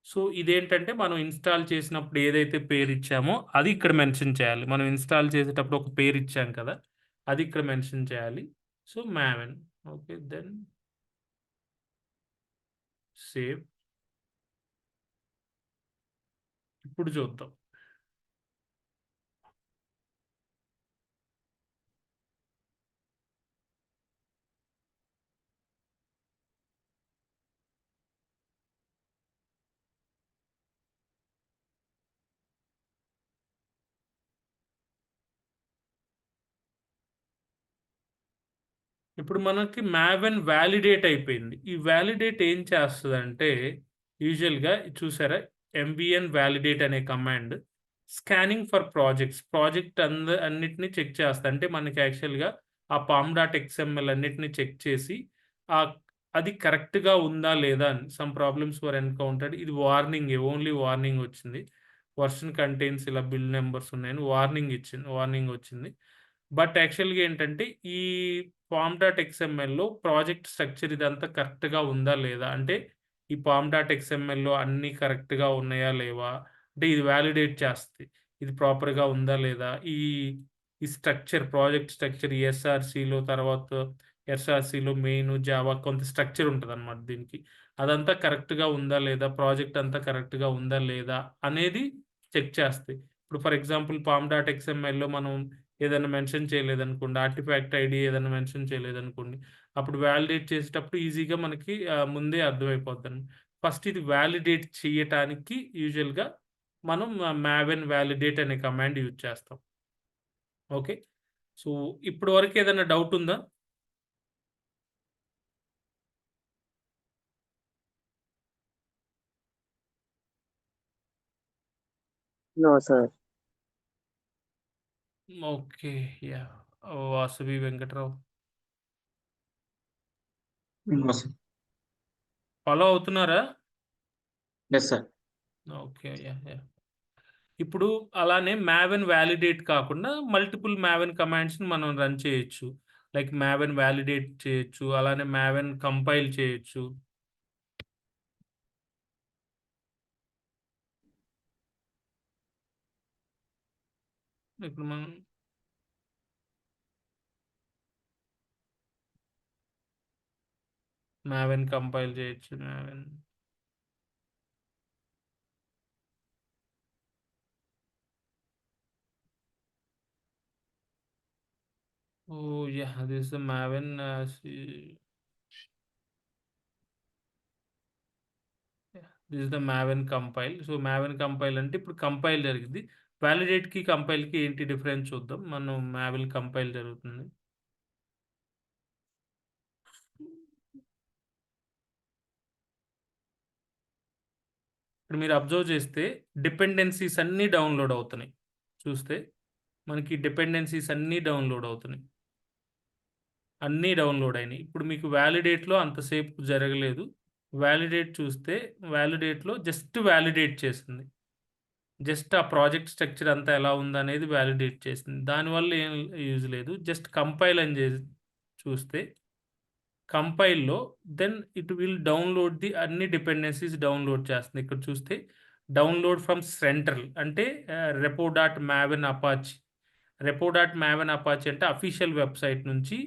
సో ఇదేంటంటే మనం ఇన్‌స్టాల్ చేసినప్పుడు ఏదైతే పేరు ఇచ్చామో అది ఇక్కడ మెన్షన్ చేయాలి. మనం ఇన్‌స్టాల్ చేసేటప్పుడు ఒక పేరు ఇచ్చాం కదా! అది ఇక్కడ మెన్షన్ చేయాలి. So Maven okay. Then save. ఇప్పుడు చూద్దాం. ఇప్పుడు మనకి మావెన్ వాలిడేట్ అయిపోయింది. ఈ వాలిడేట్ ఏం చేస్తదంటే యూజువల్‌గా చూసారా ఎంవీఎన్ వాలిడేట్ అనే కమాండ్ స్కానింగ్ ఫర్ ప్రాజెక్ట్ అన్నిటిని చెక్ చేస్తా. అంటే మనకి యాక్చువల్‌గా ఆ పామ్ డాట్ ఎక్స్ఎంఎల్ అన్నిటిని చెక్ చేసి ఆహ్, అది కరెక్ట్‌గా ఉందా లేదా అని సమ్ ప్రాబ్లమ్స్ వర్ ఎన్‌కౌంటర్డ్. ఇది ఓన్లీ వార్నింగ్ వచ్చింది. వర్షన్ కంటైన్స్ ఇలా బిల్ నంబర్స్ ఉన్నాయని వార్నింగ్ వచ్చింది. బట్ యాక్చువల్‌గా ఏంటంటే ఈ పామ్ డాట్ ఎక్స్ఎంఎల్‌లో ప్రాజెక్ట్ స్ట్రక్చర్ ఇదంతా కరెక్ట్‌గా ఉందా లేదా? అంటే ఈ పామ్ డాట్ ఎక్స్ఎంఎల్‌లో అన్నీ కరెక్ట్‌గా ఉన్నాయా లేవా? అంటే ఇది వాలిడేట్ చేస్తది. ఇది ప్రాపర్‌గా ఉందా లేదా? ఈ ప్రాజెక్ట్ స్ట్రక్చర్ ఎస్ఆర్‌సీలో మెయిన్, జావా కొంత స్ట్రక్చర్ ఉంటదనమాట దీనికి. అదంతా కరెక్ట్‌గా ఉందా లేదా? ప్రాజెక్ట్ అంతా కరెక్ట్‌గా ఉందా లేదా? అనేది చెక్ చేస్తాయి. ఇప్పుడు ఫర్ ఎగ్జాంపుల్ పామ్ డాట్ ఎక్స్ఎంఎల్‌లో మనం ఏదైనా మెన్షన్ చేయలేదనుకోండి, ఆర్టిఫాక్ట్ ఐడీ ఏదైనా మెన్షన్ చేయలేదనుకోండి, అప్పుడు వాలిడేట్ చేసేటప్పుడు ఈజీగా మనకి ముందే అర్థమైపోద్దండి. ఫస్ట్ ఇది వాలిడేట్ చేయటానికి యూజువల్‌గా మనం మావెన్ వాలిడేట్ అనే కమాండ్ యూజ్ చేస్తాం. ఓకే. సో, ఇప్పటి వరకు ఏదైనా డౌట్ ఉందా? No, sir. Okay. Yeah! Vasavi Venkatrao. No sir. Follow అవుతున్నారా? Yes sir. Okay. Yeah! Yeah! ఇప్పుడు అలానే మావెన్ వాలిడేట్ కాకుండా మల్టిపుల్ మావెన్ కమాండ్స్‌ని మనం రన్ చేయొచ్చు. లైక్ మావెన్ వాలిడేట్ చేయొచ్చు. అలానే మావెన్ కంపైల్ చేయొచ్చు. ఇప్పుడు మనం మావెన్ కంపైల్ చేయొచ్చు. Maven oh! Yeah! This the Maven this is the Maven compile. So, Maven compile అంటే ఇప్పుడు కంపైల్ జరిగిద్ది. వాలిడేట్‌కి, కంపైల్‌కి ఏంటి డిఫరెన్స్ చూద్దాం. మనం మావెన్ కంపైల్ జరుగుతుంది. ఇక్కడ మీరు అబ్జర్వ్ చేస్తే డిపెండెన్సీస్ అన్నీ డౌన్‌లోడ్ అవుతున్నాయి. చూస్తే మనకి డిపెండెన్సీస్ అన్నీ డౌన్‌లోడ్ అవుతున్నాయి. అన్నీ డౌన్‌లోడ్ అయినాయి. ఇప్పుడు మీకు వాలిడేట్‌లో అంతసేపు జరగలేదు. వాలిడేట్ చూస్తే వాలిడేట్‌లో జస్ట్ వాలిడేట్ చేసింది. జస్ట్ ఆ ప్రాజెక్ట్ స్ట్రక్చర్ అంతా ఎలా ఉందనేది వాలిడేట్ చేసింది. దానివల్ల ఏం యూజ్ లేదు. జస్ట్ కంపైల్ అని చూస్తే కంపైల్‌లో దెన్ ఇట్ విల్ డౌన్‌లోడ్ అన్ని డిపెండెన్సీస్ డౌన్‌లోడ్ చేస్తుంది. ఇక్కడ చూస్తే డౌన్‌లోడ్ ఫ్రమ్ సెంట్రల్ అంటే repo dot Maven Apache. Repo dot Maven Apache అంటే అఫీషియల్ వెబ్‌సైట్ నుంచి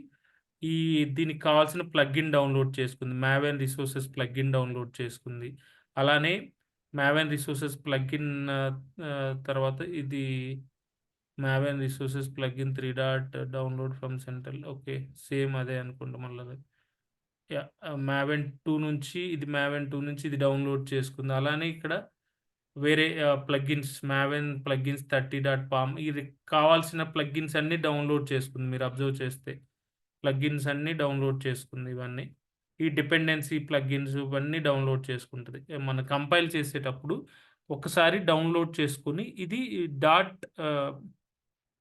ఈ దీనికి కావాల్సిన ప్లగిన్ డౌన్‌లోడ్ చేసుకుంది. మావెన్ రిసోర్సెస్ ప్లగిన్ డౌన్‌లోడ్ చేసుకుంది. అలానే మావెన్ రిసోర్సెస్ ప్లగిన్ తర్వాత ఇది Maven resources plugin 3 dot download from central. Okay. Same అదే అనుకుంటా మళ్ళది. యాహ్! మావెన్ 2 నుంచి ఇది మావెన్ 2 నుంచి ఇది డౌన్‌లోడ్ చేసుకుంది. అలానే ఇక్కడ వేరే plugins Maven plugins 30 dot palm ఇది కావాల్సిన ప్లగిన్స్ అన్నీ డౌన్‌లోడ్ చేసుకుంది. మీరు అబ్జర్వ్ చేస్తే. ప్లగిన్స్ అన్నీ డౌన్‌లోడ్ చేసుకుంది ఇవన్నీ. ఈ డిపెండెన్సీ ప్లగిన్స్ ఇవన్నీ డౌన్‌లోడ్ చేసుకుంటది. మనం కంపైల్ చేసేటప్పుడు ఒకసారి డౌన్‌లోడ్ చేసుకొని ఇది డాట్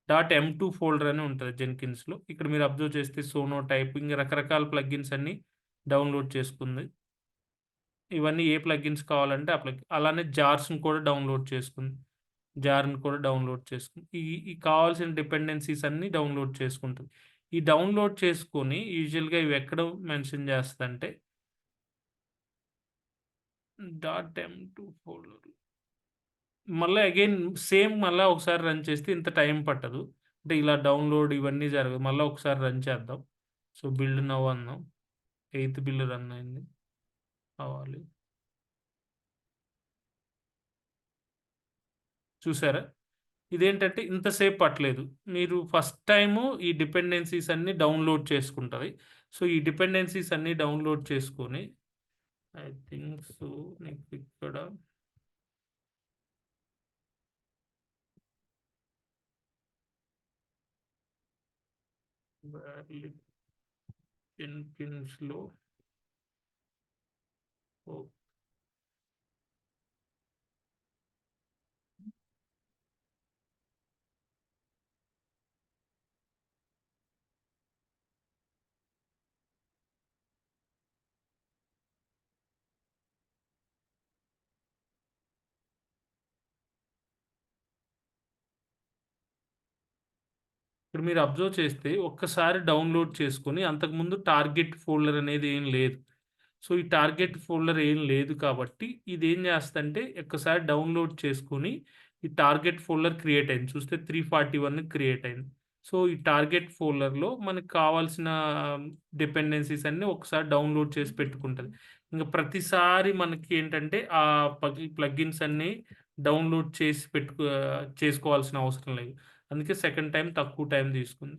డాట్ ఎమ్2 ఫోల్డర్ అని ఉంటది జెన్కిన్స్‌లో. ఇక్కడ మీరు అబ్జర్వ్ చేస్తే సోనో టైప్ ఇంక రకరకాల ప్లగిన్స్ అన్నీ డౌన్‌లోడ్ చేసుకుంది. ఇవన్నీ ఏ ప్లగిన్స్ కావాలంటే ఆ అలానే జార్స్‌ని కూడా డౌన్‌లోడ్ చేసుకుంది. జార్‌ని కూడా డౌన్‌లోడ్ చేసుకుంది. ఈ ఈ కావాల్సిన డిపెండెన్సీస్ అన్నీ డౌన్‌లోడ్ చేసుకుంటది. ఈ డౌన్‌లోడ్ చేసుకొని యూజువల్‌గా ఇవి ఎక్కడ మెన్షన్ చేస్తదంటే డాట్ ఎమ్2 ఫోల్డర్. మళ్ళా అగైన్ సేమ్ మళ్ళా ఒకసారి రన్ చేస్తే ఇంత టైం పట్టదు. అంటే ఇలా డౌన్‌లోడ్ ఇవన్నీ జరగదు. మళ్ళా ఒకసారి రన్ చేద్దాం. సో, బిల్డ్ నౌ అందాం. ఎయిత్ బిల్ రన్ అయింది. అవ్వాలి. చూసారా? ఇదేంటంటే ఇంతసేపు పట్టలేదు. మీరు ఫస్ట్ టైము ఈ డిపెండెన్సీస్ అన్నీ డౌన్‌లోడ్ చేసుకుంటది. సో, ఈ డిపెండెన్సీస్ అన్నీ డౌన్‌లోడ్ చేసుకొని ఐ థింక్ సో నీకిక్కడ వాల్యూ జెన్కిన్స్‌లో ఓహ్! ఇక్కడ మీరు అబ్జర్వ్ చేస్తే ఒక్కసారి డౌన్‌లోడ్ చేసుకొని అంతకుముందు టార్గెట్ ఫోల్డర్ అనేది ఏం లేదు. సో, ఈ టార్గెట్ ఫోల్డర్ ఏం లేదు కాబట్టి ఇదేం చేస్తదంటే ఒక్కసారి డౌన్‌లోడ్ చేసుకొని ఈ టార్గెట్ ఫోల్డర్ క్రియేట్ అయింది. చూస్తే 341 క్రియేట్ అయింది. సో, ఈ టార్గెట్ ఫోల్డర్‌లో మనకు కావాల్సిన డిపెండెన్సీస్ అన్నీ ఒకసారి డౌన్‌లోడ్ చేసి పెట్టుకుంటది. ఇంక ప్రతిసారి మనకి ఏంటంటే ప్లగిన్స్ అన్నీ డౌన్‌లోడ్ చేసి చేసుకోవాల్సిన అవసరం లేదు. అందుకే సెకండ్ టైమ్ తక్కువ టైం తీసుకుంది.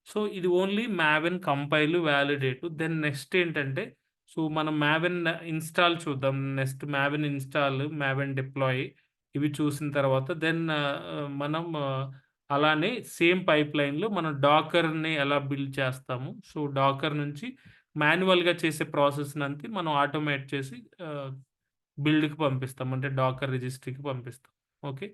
సో, ఇది only Maven compile, validate. Then next ఏంటంటే సో, మనం మావెన్ ఇన్‌స్టాల్ చూద్దాం. Next Maven install, Maven deploy ఇవి చూసిన తర్వాత దెన్ మనం అలానే సేమ్ పైప్‌లైన్‌లో మనం డాకర్‌ని ఎలా బిల్డ్ చేస్తాము. సో, డాకర్ నుంచి మాన్యువల్‌గా చేసే ప్రాసెస్‌నంతా మనం ఆటోమేట్ చేసి బిల్డ్‌కి పంపిస్తాం. అంటే డాకర్ రిజిస్ట్రీకి పంపిస్తాం. ఓకే.